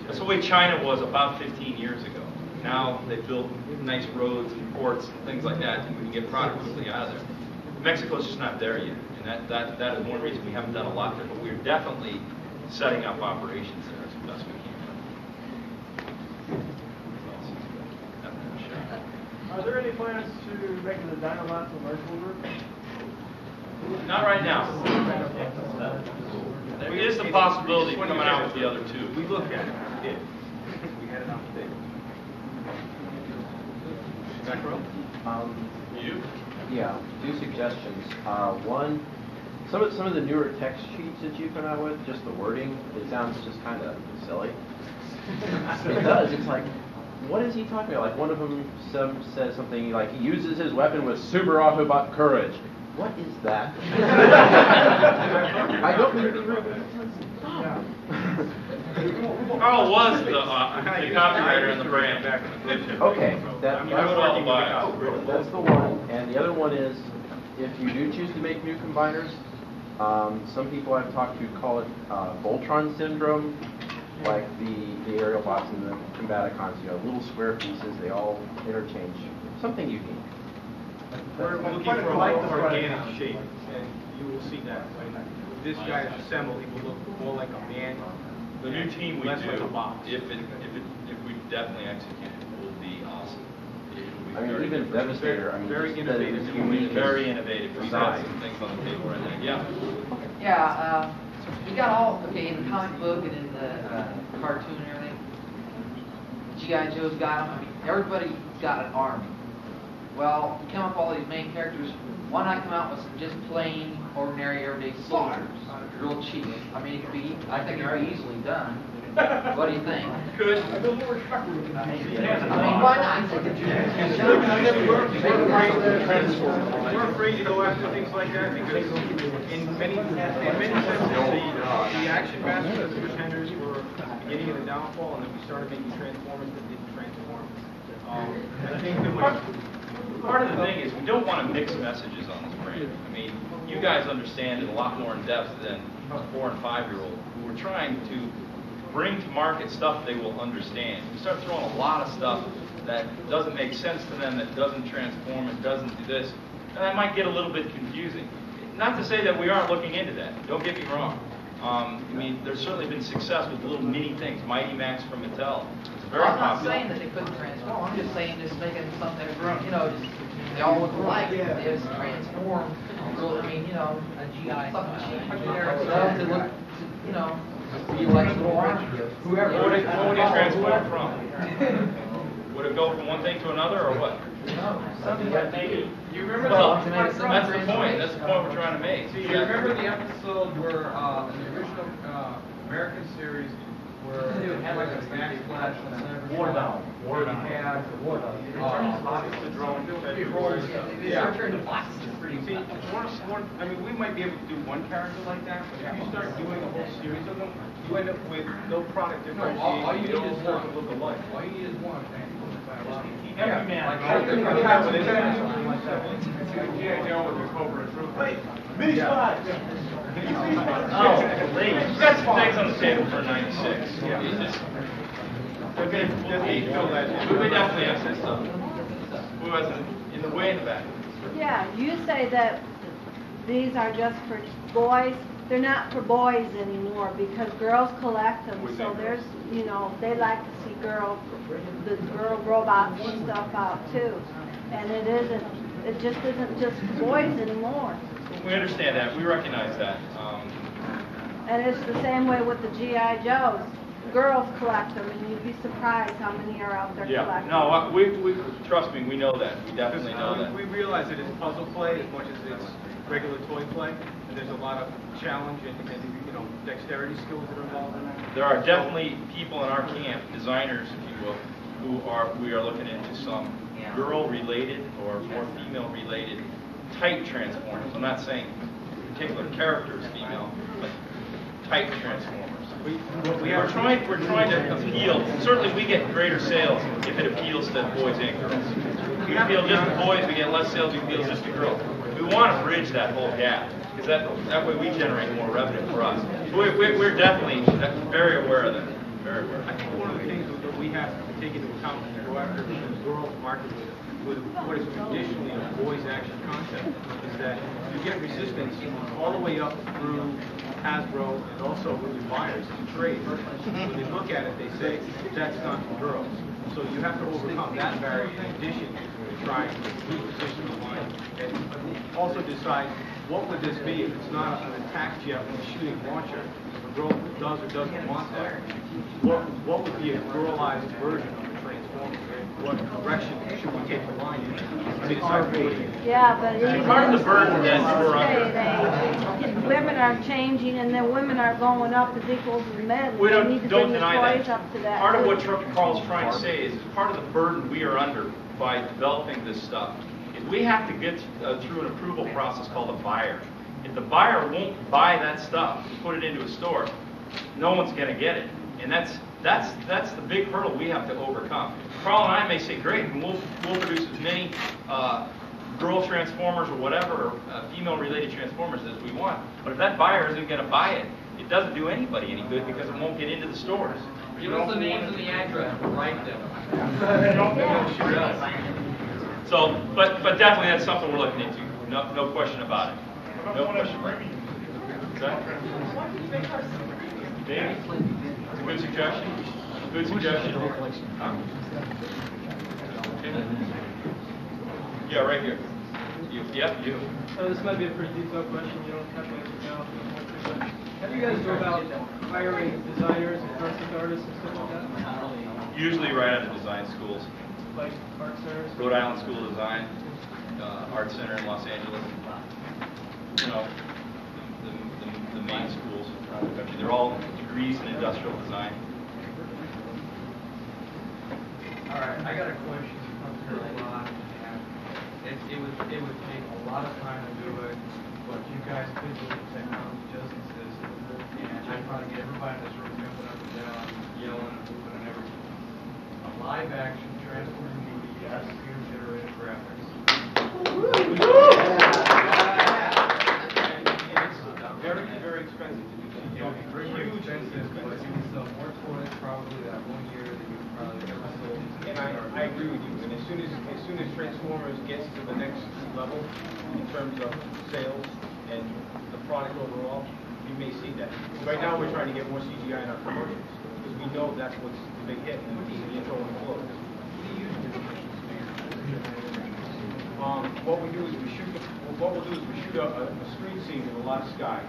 That's the way China was about 15 years ago. Now they've built nice roads and ports and things like that, and we can get product quickly out of there. Mexico's just not there yet, and that is one reason we haven't done a lot there, but we're definitely setting up operations there as best we can. Are there any plans to make the Dynamite commercial group? Not right now. There is the possibility of coming out with the other two. We looked at it. We did. We had it on the table. Back row? You? Yeah, 2 suggestions. One, some of the newer text sheets that you come out with, just the wording, it sounds just kind of silly. It does. It's like, what is he talking about? Like one of them says something like he uses his weapon with super Autobot courage. What is that? I don't mean to be rude. Carl was the copywriter in the brand. Okay, that's the one. And the other one is, if you do choose to make new combiners, some people I've talked to call it Voltron syndrome, like the aerial bots and the Combaticons, little square pieces, they all interchange. Something unique. We're looking for a more organic shape, and you will see that. When this guy is assembled, he will look more like a man. The new team we less do, like a box. if we definitely execute it, will be awesome. I mean, even Devastator, I mean, very just that it innovative. was unique. Very innovative. We've got Design. some things on the table right now. Yeah. Yeah, you got all, okay, in the comic book and in the cartoon and everything, G.I. Joe's got them, I mean, everybody's got an army. Well, you come up with all these main characters, why not come out with some just plain, ordinary, everyday soldiers? Real cheap. I mean, I think it could be easily done. What do you think? Could. I mean, why not? We're afraid to go after things like that because in many senses, the action masters, the pretenders were beginning of the downfall, and then we started making Transformers that didn't transform. I think that part of the thing is we don't want to mix messages on this brand. I mean, you guys understand it a lot more in depth than a 4- and 5-year-old. We're trying to bring to market stuff they will understand. We start throwing a lot of stuff that doesn't make sense to them, that doesn't transform, it doesn't do this, and that might get a little bit confusing. Not to say that we aren't looking into that. Don't get me wrong. I mean, there's certainly been success with little mini things. Mighty Max from Mattel. It's very I'm not popular. saying that they couldn't transform. I'm just saying just making something, you know, just, they all look alike. They just transform. So, I mean, you know, a GI, something cheap generic stuff to look, you know, be like little army. What would it transform from? Would it go from one thing to another, or what? No, something that maybe. You remember Well, that's the point. That's the point we're trying to make. Do you remember the episode where in the original American series where it had like a backsplash on the center? War Down. War Down. Had the drone. Yeah. They turn boxes pretty See, I mean, we might be able to do one character like that, but if you start doing a whole series of them, you end up with no product differentiation. All you need is one. Look alike. All you need is one. Every man. G.I. Joe with the Cobra and Trooper. Mini Spy. Oh, please. We've got some things on the table for 96. We definitely have some stuff. Who has it in the way in the back? Yeah, you say that these are just for boys. They're not for boys anymore because girls collect them. So there's, you know, they like to see the girl robots and stuff out too. And it just isn't just for boys anymore. We understand that. We recognize that. And it's the same way with the G.I. Joes. Girls collect them, and you'd be surprised how many are out there collecting. No, we trust me. We know that. We definitely know that. We realize that it's puzzle play as much as it's regular toy play, and there's a lot of challenge and you know, dexterity skills that are involved in that. There are definitely people in our camp, designers, if you will, we are looking into some girl-related or more female-related type transformers. I'm not saying particular characters female, but type transformers. We're trying to appeal. Certainly, we get greater sales if it appeals to boys and girls. If we appeal just to boys, we get less sales. If we appeal just to girls. We want to bridge that whole gap because that way we generate more revenue for us. We're definitely very aware of that. Very aware. I think one of the things that we have to take into account when we go after the girls market with what is traditionally a boys action concept is that you get resistance all the way up through Hasbro and also with the buyers and trade. When they look at it, they say that's not for girls. So you have to overcome that barrier in addition to trying to reposition the line and also decide what would this be if it's not an attack jet with a shooting launcher. If a girl does or doesn't want that, what would be a girlized version of the Transformer? What direction should we take the line in? I mean, it's our baby. Yeah, but even part of the in burden this that we're day and age, women are changing, and then women are going up as equals as men. We They need to don't bring the deny toys that. up to that. Part of what Carl's trying to say is part of the burden we are under by developing this stuff is we have to get through an approval process called a buyer. If the buyer won't buy that stuff and put it into a store, no one's going to get it. And that's the big hurdle we have to overcome. Carl and I may say, great, and we'll produce as many girl transformers or whatever, female-related transformers as we want. But if that buyer isn't going to buy it, it doesn't do anybody any good because it won't get into the stores. Give us the names and the address. We'll write them. So, but definitely that's something we're looking into. No question about it. No question about it. Dave? It's a good suggestion. Good suggestion. Okay. Yeah, right here. You. This might be a pretty detailed question. You don't have to answer now. But how do you guys go about hiring designers and concept artists and stuff like that? Usually right out of design schools. Like art centers? Rhode Island School of Design, Art Center in Los Angeles. You know, the main schools around the country. They're all degrees in industrial design. All right, I got a question that comes here a lot, and it would take a lot of time to do it, but you guys could do it. Technology does exist, and I probably get everybody in this room jumping up and down, yelling and moving and everything. A live action transforming movie, yes, computer generated graphics. It's very, very expensive to do that. It would be very expensive, but you would sell more toys probably that 1 year than you probably ever sold. And I agree with you. And as soon as Transformers gets to the next level in terms of sales and the product overall, you may see that. Right now, we're trying to get more CGI in our commercials because we know that's what's the big hit. And the intro and close. What we do is we shoot. What we'll do is we shoot a screen scene with a lot of sky.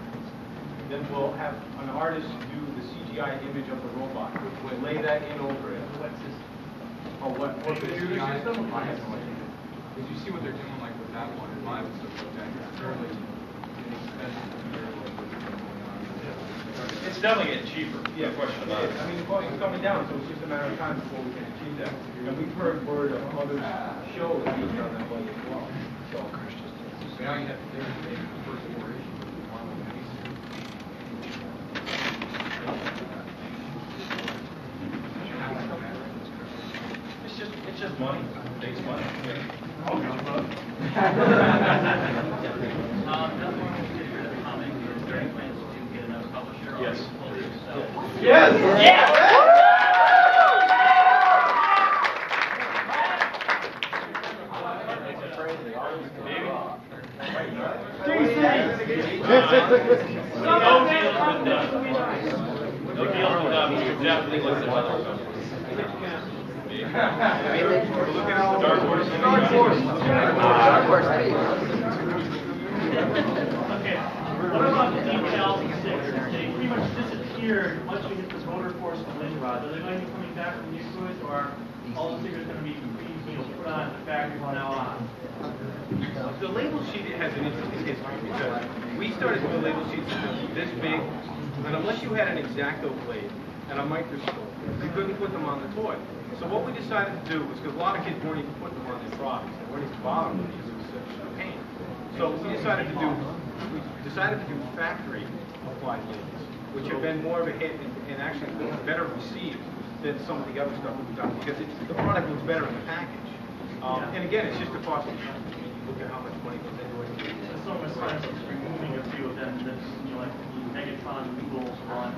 Then we'll have an artist do the CGI image of the robot. We'll lay that in over it. Oh, what computer system? Did you see what they're doing like with that one? And mine was fairly inexpensive compared to what's going on. It's definitely getting cheaper. Yeah, No question about it. I mean, the cost is coming down, so it's just a matter of time before we can achieve that. And we've heard word of other shows being done that way as well. So now you have to make the first 4 issues of the Marvel miniseries. It's just money. It takes money. Yes. Yes! Yes! No deals with them. You definitely look at other companies. Dark Horse. Okay. What about the details and stickers? They pretty much disappeared once you hit the rotor force of Lindrod. Are they going to be coming back from new toys, or are all the stickers going to be put on at the factory from now on? the label sheet has an interesting history because we started with the label sheets this big, and unless you had an X-Acto blade and a microscope, you couldn't put them on the toy. So what we decided to do was, because a lot of kids weren't even putting them on their products, they weren't even bothering them because it was such a pain. So we decided to do factory applied labels, which have been more of a hit and actually better received than some of the other stuff we've done because the product looks better in the package. And again, it's just a cost of when you look at how much money goes into it. It's so much fun just removing a few of them that's, like Megatron noodles on.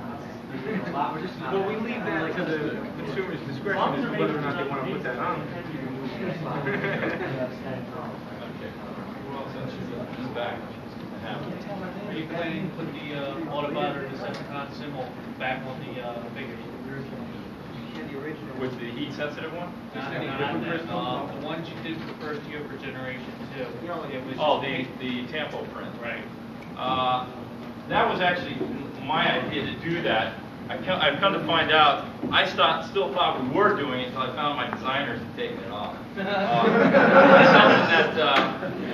Well, we leave that to the consumer's discretion as to whether or not they want to put that on. Are you planning to put the Autobot or Decepticon symbol back on the figures? With the heat-sensitive one? The ones you did for the first year for Generation 2. It was the Tampo print. Right. That was actually my idea to do that. I've come to find out, I still thought we were doing it until I found my designers had taken it off. It's something that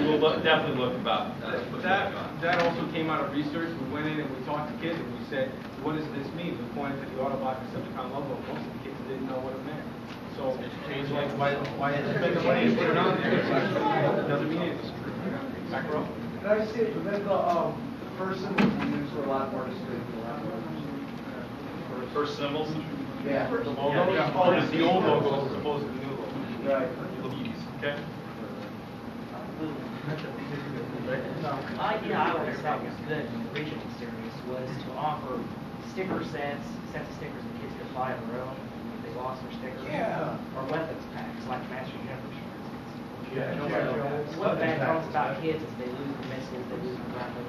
we'll definitely look about. That also came out of research. We went in and we talked to kids and we said, what does this mean? We pointed to the Autobot Decepticon logo. Most of the kids didn't know what it meant. So it was like, why spend the money to put it on there? It doesn't mean anything. Back row. Can I see it? The person we use for a lot more distinct. First symbols? Yeah. The logo? Yeah. Oh, it's the old logo as opposed to the new logo. Right. Okay. The idea I always thought was good in the original series was to offer sticker sets of stickers that kids could buy on their own if they lost their stickers. Yeah. Or weapons packs, like Master Universe, for instance. Yeah. One bad thing about kids is they lose their missiles, they lose their weapons.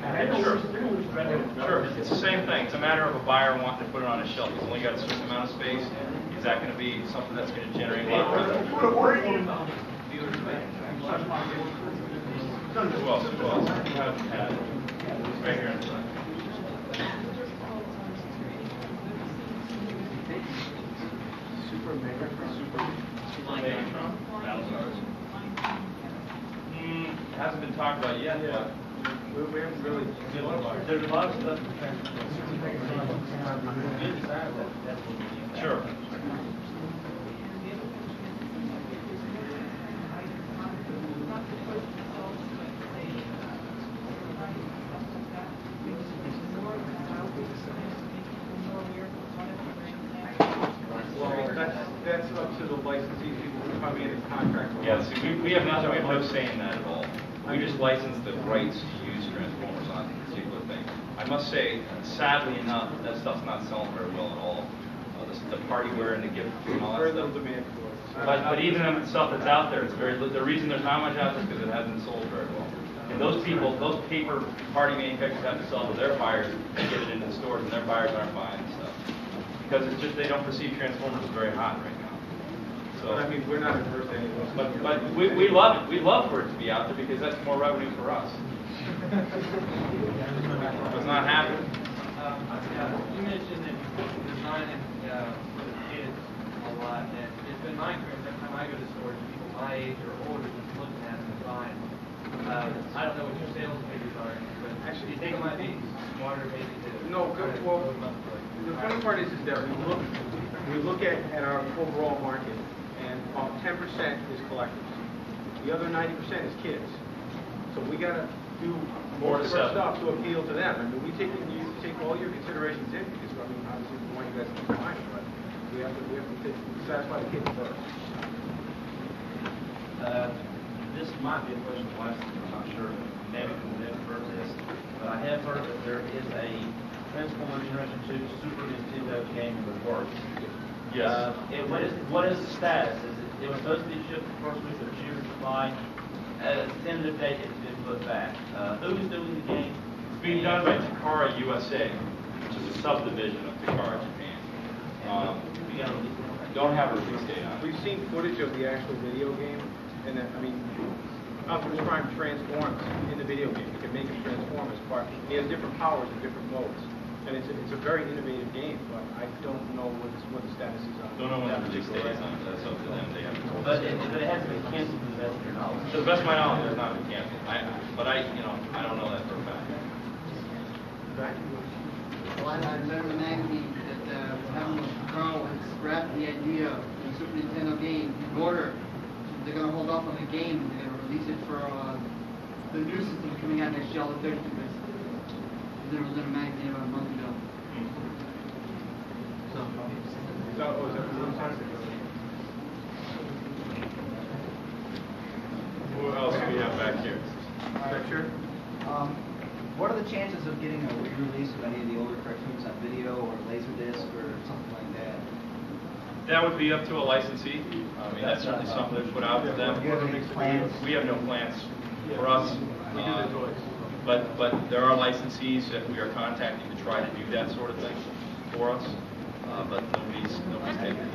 Sure. It's the same thing. It's a matter of a buyer wanting to put it on a shelf. He's only got a certain amount of space. Is that going to be something that's going to generate a lot of revenue? Who else? Who else? Right here in the front. Super Megatron. Battlestars. Hasn't been talked about yet, but We haven't really. There's a lot of stuff. sure. Well, that's up to the licensee people who come in and contract. with Yeah, us. see, we have nothing, we have no say in that at all. We just license the rights to use Transformers on particular things. I must say, sadly enough, that stuff's not selling very well at all. The party wear and the gift and all that Very stuff. little demand for it. But even the stuff that's out there, it's very, the reason there's not much out there is because it hasn't sold very well. And those people, those paper party manufacturers have to sell to their buyers and get it into the stores, and their buyers aren't buying stuff. Because it's just, they don't perceive Transformers as very hot right now. So, I mean, we're not adverse to any of those. but we love it. We love for it to be out there because that's more revenue for us. It's not happening. You mentioned that you design it for the kids a lot, and it's been my experience every time I go to stores, people my age or older just looking at the design. I don't know what your sales figures are, but actually, you think it might be smarter maybe to. No, good. Well, the funny part is that we look at our overall market, and about 10% is collectors. The other 90% is kids. So we got to do more of our stuff to appeal to them. I mean, you take all your considerations in because I mean, obviously we want you guys to keep mind, but we have to satisfy the kids first. This might be a question of license, I'm not sure. Maybe we'll never heard this, but I have heard that there is a Transformers Generation 2 Super Nintendo game in the works. Yes. What is the status? It was supposed to be shipped the first week of June, July. At a tentative date, it's been put back. Who is doing the game? It's being done by Takara USA, which is a subdivision of Takara Japan. Don't have a release date on it. We've seen footage of the actual video game, and I mean, Optimus Prime transforms in the video game. You can make him transform as part. He has different powers and different modes, and it's a very innovative game. But I don't know what the status is on. Don't know when the release date is on. That's up to them. They haven't told us. But it hasn't been canceled to the best of your knowledge. To the best of my knowledge, it's not been canceled. But I don't know that for a fact. Well, I read in the magazine that Carl had scrapped the idea of the Super Nintendo game in order. They're going to hold off on the game and they're going to release it for the new system coming out next year, the 32 bits. There was in a magazine about a month ago. Who else do we have back here? Sure. What are the chances of getting a re-release of any of the older cartoons on video or Laserdisc or something like that? That would be up to a licensee. I mean, that's certainly something to put out to them. Do you have any plans? We have no plans for us. We do the toys. But there are licensees that we are contacting to try to do that sort of thing for us. But nobody's taken it.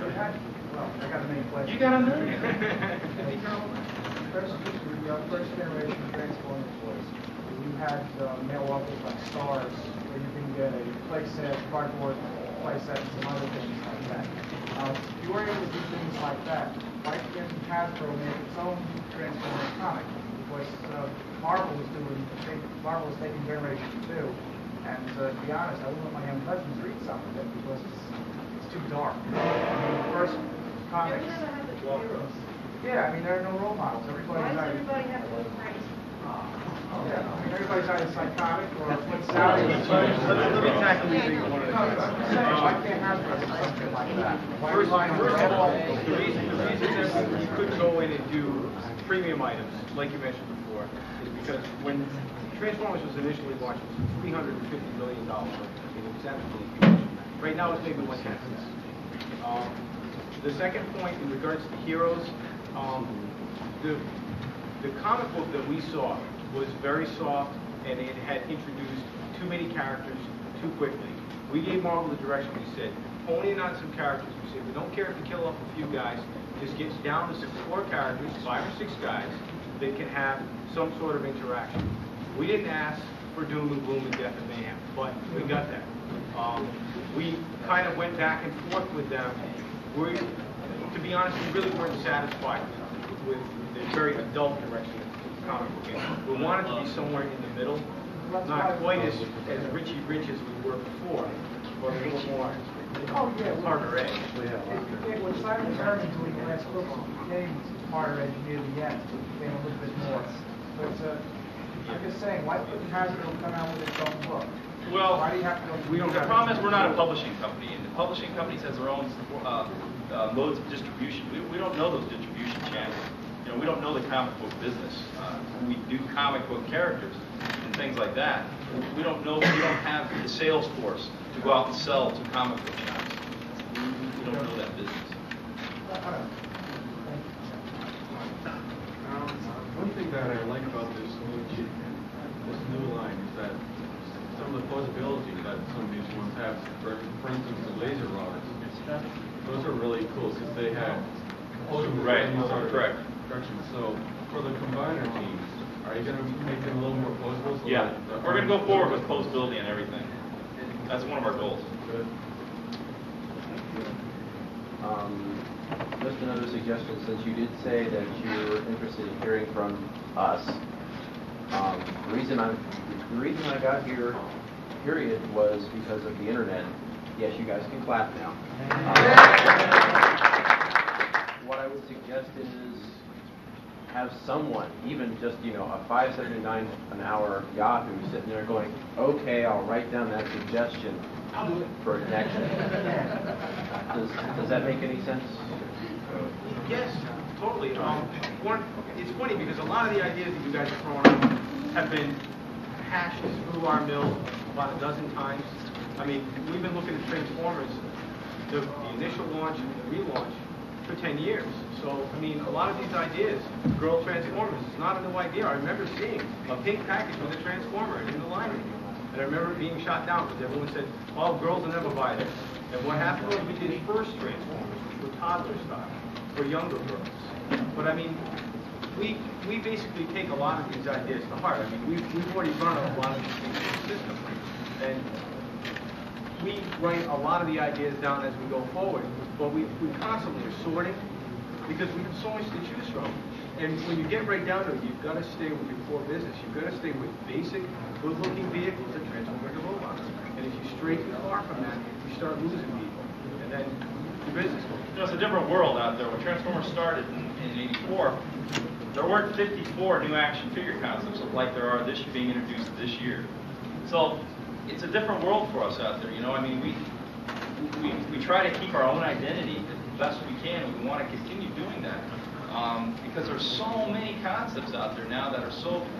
Okay. Well, I got a million questions. You got a million. First generation Transformers toys. You had mail offers like Stars, where you can get a play set, cardboard play set, and some other things like that. If you were able to do things like that, why didn't Hasbro make its own Transformers comic? Because Marvel was taking Generation 2, and to be honest, I wouldn't let my young cousins read some of it because it's too dark. I mean, the first comics. Yeah, I mean, there are no role models. Everybody's Why does everybody have to look right? yeah, I mean, everybody's either psychotic or what's out. Let me tackle these things one at a time. I can't have something like that. First of all, the reason that you couldn't go in and do premium items, like you mentioned before, is because when Transformers was initially launched, it was $350 million. It was absolutely huge. Right now, it's maybe 1/10. The second point in regards to heroes, the comic book that we saw was very soft, and it had introduced too many characters too quickly. We gave Marvel the direction. We said, hone in on some characters. We say we don't care if you kill off a few guys, just get down to some core characters, 5 or 6 guys, that can have some sort of interaction. We didn't ask for doom and gloom and death and mayhem, but we got that. We kind of went back and forth with them. To be honest, we really weren't satisfied with the very adult direction of the comic book game. We wanted to be somewhere in the middle, not quite as Richie Rich as we were before, but a little more harder edge. What Simon Herman doing the last book became harder edge near the end, became a little bit more. But I'm just saying, why couldn't Hasbro come out with its own book? Well, why do you have to go the problem is we're not a publishing company, and the publishing companies has their own modes of distribution. We don't know those distribution channels. You know, we don't know the comic book business. We do comic book characters and things like that. We don't know. We don't have the sales force to go out and sell to comic book shops. We don't know that business. One thing that I like about this new line is that some of the plausibility that some of these ones have, for instance, the laser rods, those are really cool since they have correct. Directions. So for the combiner teams, are you going to make them a little more plausible? So Yeah, we're going to go forward with plausibility and everything. That's one of our goals. Good. Just another suggestion, since you did say that you're interested in hearing from us. The reason I got here, period, was because of the internet. Yes, you guys can clap now. What I would suggest is have someone, even just a $5.79 an hour Yahoo, sitting there going, "Okay, I'll write down that suggestion for next." Does that make any sense? Yes, totally. It's funny because a lot of the ideas that you guys are throwing out have been hashed through our mill about a dozen times. I mean, we've been looking at Transformers, the initial launch and the relaunch, for 10 years. So, I mean, a lot of these ideas, girl Transformers, is not a new idea. I remember seeing a pink package with a Transformer in the line. And I remember it being shot down because everyone said, "Oh, girls will never buy this." And what happened was we did first Transformers, which were toddler style, for younger girls. But I mean, we basically take a lot of these ideas to heart. I mean, we've already run a lot of these things in the system. And we write a lot of the ideas down as we go forward, but we constantly are sorting because we have so much to choose from. And when you get right down to it, you've got to stay with your core business. You've got to stay with basic, good-looking vehicles that transform into robots. And if you stray too far from that, you start losing people. And then your business goes. You know, it's a different world out there. When Transformers started in '84, there weren't 54 new action figure concepts like there are being introduced this year. So it's a different world for us out there. I mean, we try to keep our own identity as best we can. We want to continue doing that because there's so many concepts out there now that are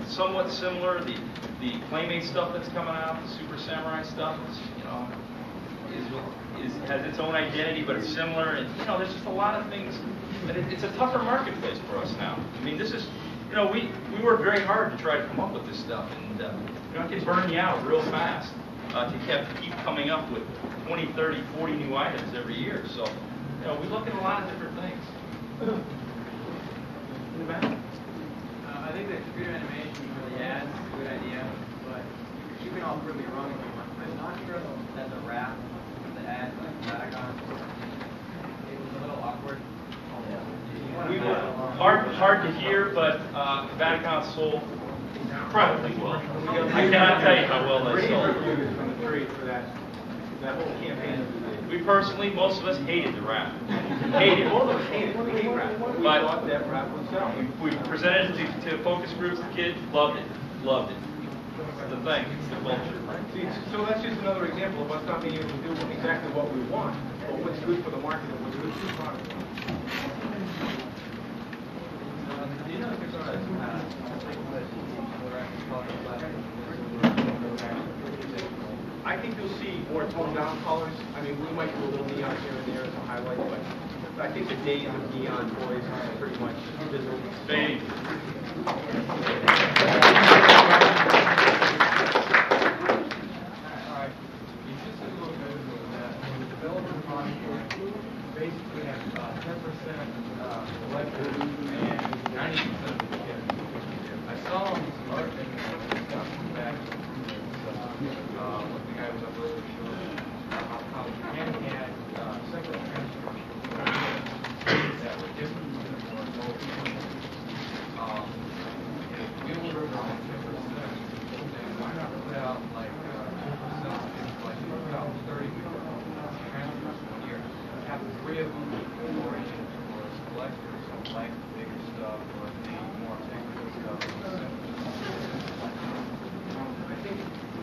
somewhat similar. The Playmate stuff that's coming out, the Super Samurai stuff, has its own identity, but it's similar. And there's just a lot of things. And it's a tougher marketplace for us now. I mean, this is, we work very hard to try to come up with this stuff, and it can burn you out real fast to keep coming up with 20, 30, 40 new items every year. So, we look at a lot of different things. In the back? I think that computer animation for the ads is a good idea, but you can all prove me wrong. I'm not sure that the wrap of the ad, like BotCon, it was a little awkward. We were hard to hear, but BotCon sold incredibly well. I cannot tell you how well they sold. From the trade for that whole campaign. We personally, most of us hated the rap. Hated it. All of us hated it. We hate rap. We thought that rap was selling. We presented it to focus groups. The kids loved it. Loved it. It's the thing. It's the culture. See, so that's just another example of us not being able to do exactly what we want, but what's good for the market and what's good for the product. Do you know if there's I think you'll see more toned down colors. I mean, we might do a little neon here and there as a highlight, but I think the days of neon toys are pretty much visible. Fading. Alright. You just a little bit of that. When the developer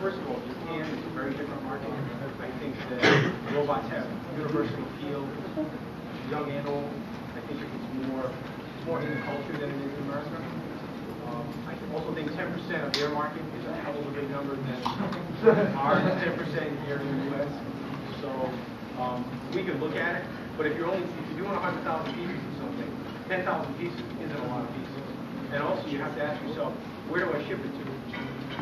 first of all, Japan is a very different market. I think that robots have universal appeal, young and old. I think it's more in the culture than it is in America. I also think 10% of their market is a hell of a big number than ours, 10% here in the U.S. So we can look at it, but if you're doing 100,000 pieces or something, 10,000 pieces isn't a lot of pieces. And also you have to ask yourself, where do I ship it to?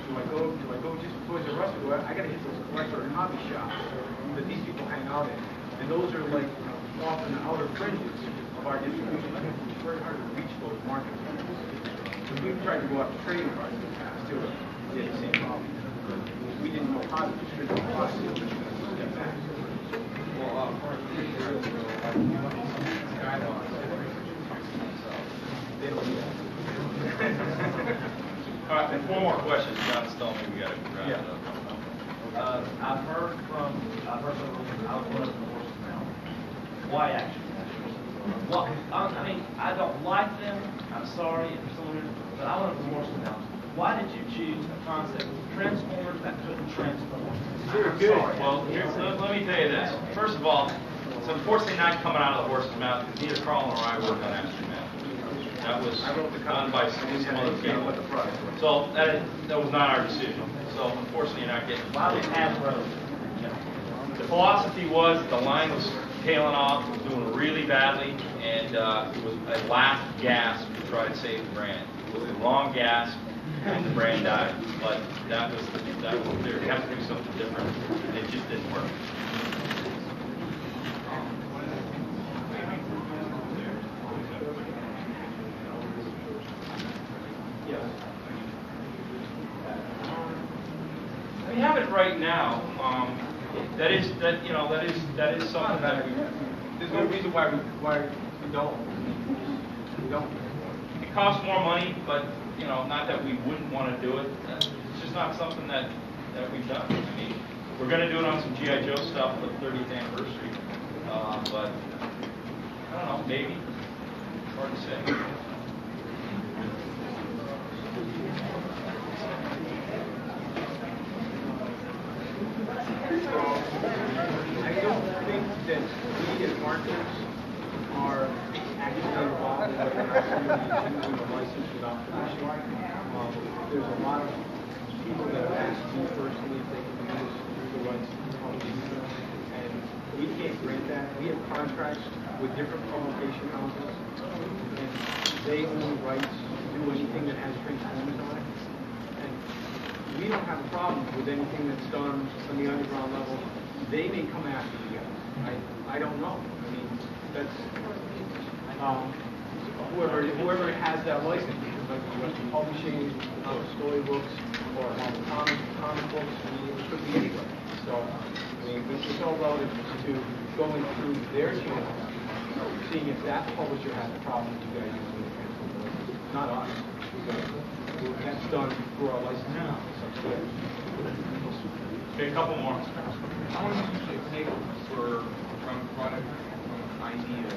Do I go just to Toys R Us, or I got to hit those collector and hobby shops that these people hang out in? And those are like often the outer fringes of our distribution. It's very hard to reach those markets. We've tried to go after trading cards in the past too. We had the same problem. We didn't know how to distribute the products, so we just step back. They don't do that. All right, 4 more questions. John's telling me we got to wrap it up. I've heard from I was one of the horses now. Why actually? Well, I mean, I don't like them. I'm sorry if someone, but I want to remorse them now. Why did you choose a concept of Transformers that couldn't transform? I'm sorry. Well, let me tell you this. First of all, it's unfortunately not coming out of the horse's mouth because neither Carl nor I worked on Aftermath. That was done by some other people. So that was not our decision. So unfortunately, you're not getting. Why was Hasbro? The philosophy was the line was tailing off, it was doing really badly, and it was a last gasp to try to save the brand. It was a long gasp, and the brand died. But that was clear. You have to do something different, and it just didn't work. We have it right now. That is something that we. There's no reason why we don't. We don't. It costs more money, but not that we wouldn't want to do it. It's just not something that we've done. I mean, we're going to do it on some G.I. Joe stuff for the 30th anniversary, but I don't know, maybe. It's hard to say. I don't think that we as marketers are actually involved in using a license without permission. There's a lot of people that have asked me personally if they can use the rights to publish, and we can't grant that. We have contracts with different publication houses, and they own rights to do anything that has Transformers on it. And we don't have a problem with anything that's done on the underground level. They may come after you guys. I don't know. I mean, that's whoever has that license, like publishing storybooks or comic books. I mean, it could be anybody. So, I mean, it's all relative to going through their channels, seeing if that publisher has a problem with you guys using the Transformers. Not us. That's done through our license. Okay, a couple more. How long does it usually take from product idea to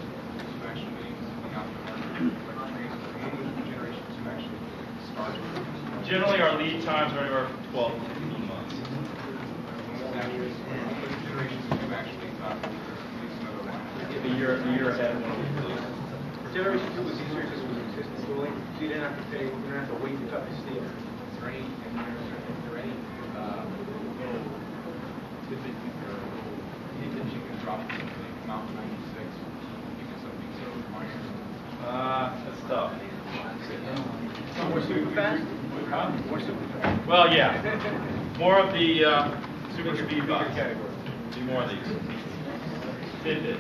actually getting something out to market, creating generations to actually start? Generally, our lead times are anywhere from 12 to 15 months. Generations to actually release another one. A year ahead of when we release. Generation 2 was easier because it was existing tooling, so you didn't have to wait to cut the steel. Is there any little tidbit or little hint that you can drop something Mount 96, even something so minor? That's tough. More super fast? More super fast. Well, yeah. More of the super speed box. Category. Do more of these. Tidbit.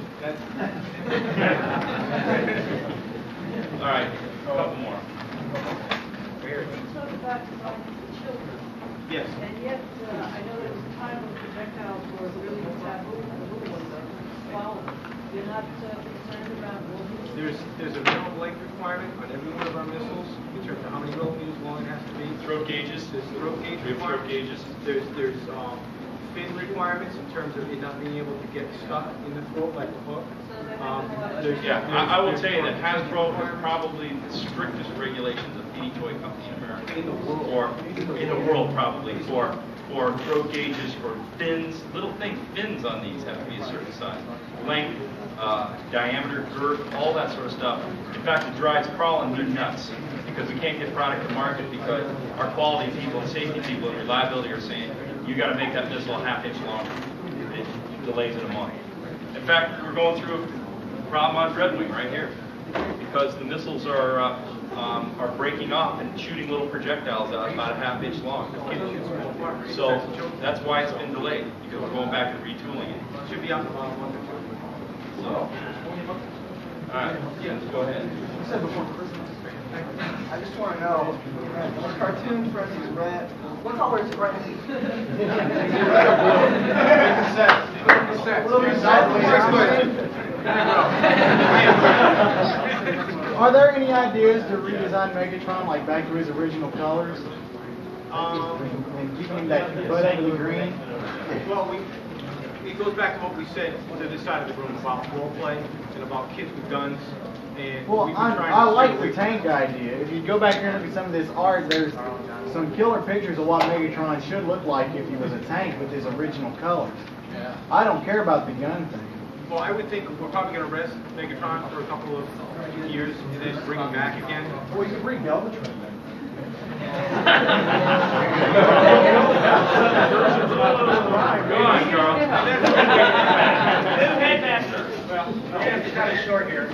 All right, a couple more. You talk about children. Yes. And yet, I know there was a time when projectiles were really taboo, and the little ones are swallowed. You're not concerned about movies? There's a minimum length requirement on every one of our missiles in terms of how many millimeters long it has to be. Throat gauges. There's throat gauge We have throat requirements. gauges. There's fin requirements in terms of it not being able to get stuck in the throat like a hook. Yeah, I will tell you that Hasbro has probably the strictest regulations of any toy company in America. In the world. Or in the world, probably. For throat gauges, for fins, little things. Fins on these have to be a certain size. Length, diameter, girth, all that sort of stuff. In fact, it drives Carl and me nuts because we can't get product to market because our quality people and safety people and reliability are saying, you got to make that missile a half inch longer. It delays it a month. In fact, we're going through a problem on Red Wing right here because the missiles are breaking off and shooting little projectiles out about a half inch long. So that's why it's been delayed because we're going back and retooling it. Should be out in about a month or two. So, all right, yeah, go ahead. You said before Christmas. I just want to know, the cartoon, for instance, red. What color is it right now? Are there any ideas to redesign Megatron like back to his original colors? And keeping that butt-ugly green? Well, it goes back to what we said to this side of the room about role play and about kids with guns. And well, I like the tank idea. If you go back here and look at some of this art, there's some killer pictures of what Megatron should look like if he was a tank with his original colors. Yeah. I don't care about the gun thing. Well, I would think we're probably going to rest Megatron for a couple of years and then bring him back again. Well, you can bring Galvatron back. Go on, Carl. Well, I'm going to have to cut it short here.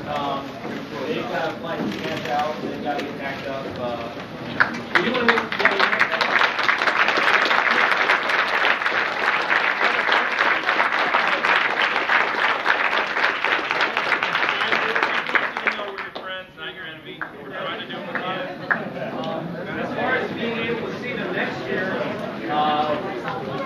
They've got to fly the cans out, they've got to get packed up. Do you want to as far as being able to see them next year,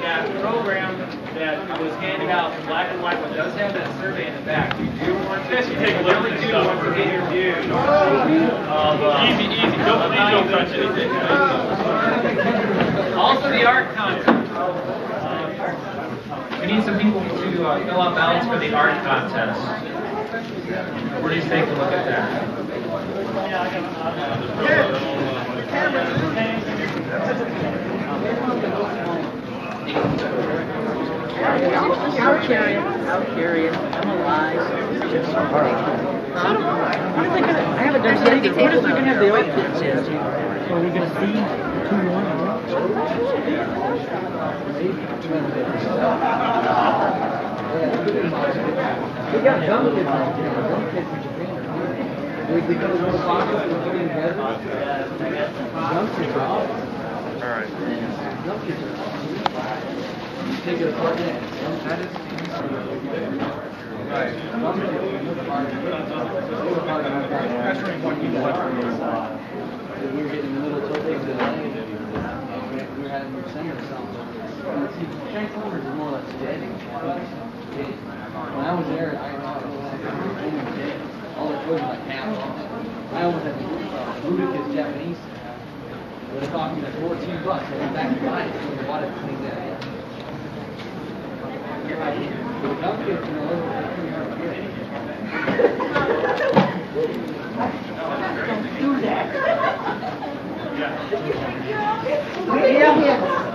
that program that was handed out in black and white one does have that survey in the back. You do want to really do want to get your view of easy. Don't touch anything. Also the art contest. We need some people to fill out ballots for the art contest. What do you take a look at that? How curious. I'm alive. What are they gonna? I haven't done anything. What if they're gonna have the art contest? Are we gonna see 2-1? We got some kids from Japan. We go to the pocket and put it together. Some kids are awesome. All right. Some kids are awesome. Take it apart next. Right. That's really what you want. We were getting a little too big to we were having a center or something. See, Transformers are more like standing. When I was there, I all the toys were like half off. I almost had ludicrous Japanese. But it cost me like $14. I went back to buy it. So I bought it to clean that in. The dumb kids, you know, those are pretty hard to get. Don't do that.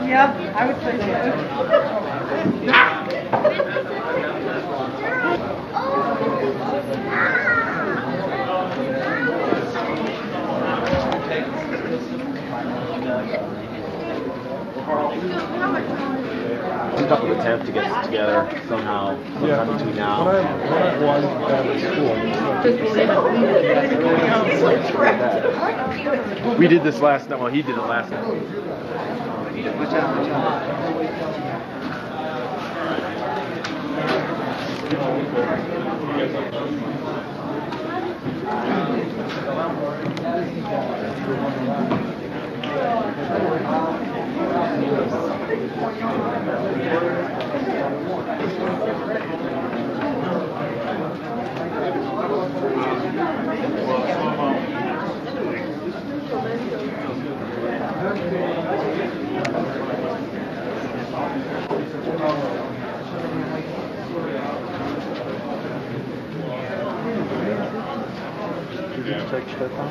Yeah, I would say that. Some type of attempt to get this together somehow, sometime between now. When I had one at school. We did this last night. Well, he did it last night. Watch out, watch out. Did you take that one?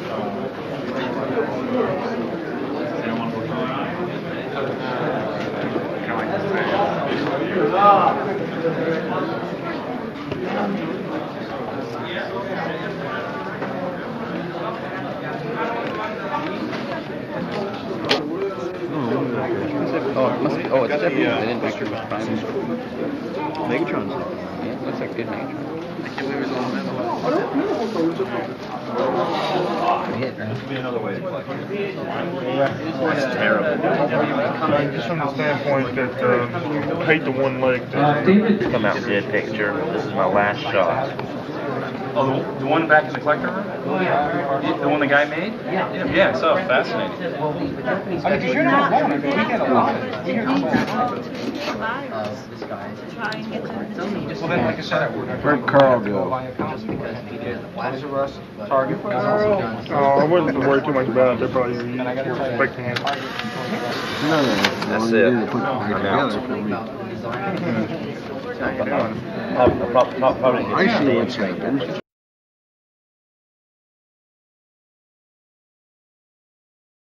Oh, it must be. Oh, it's definitely. They didn't picture with Prime. Megatron's. Yeah, it looks like good Megatron. I can't believe it's all in the hit, right? Be another way to play. That's terrible. Just from the standpoint that I hate the one leg thing. Come out dead picture. This is my last shot. Oh, the one back in the collector room? The one the guy made? Yeah, I saw it. Fascinating. Because you're not alone. I mean, we get a lot of it. We hear This guy. Well, then, like I said, Where'd Carl go? Just because he did the Flash of Us, Target. Oh, I wouldn't worry too much about it. They're probably expecting it. That's it. I'm out. Probably I see what's happened.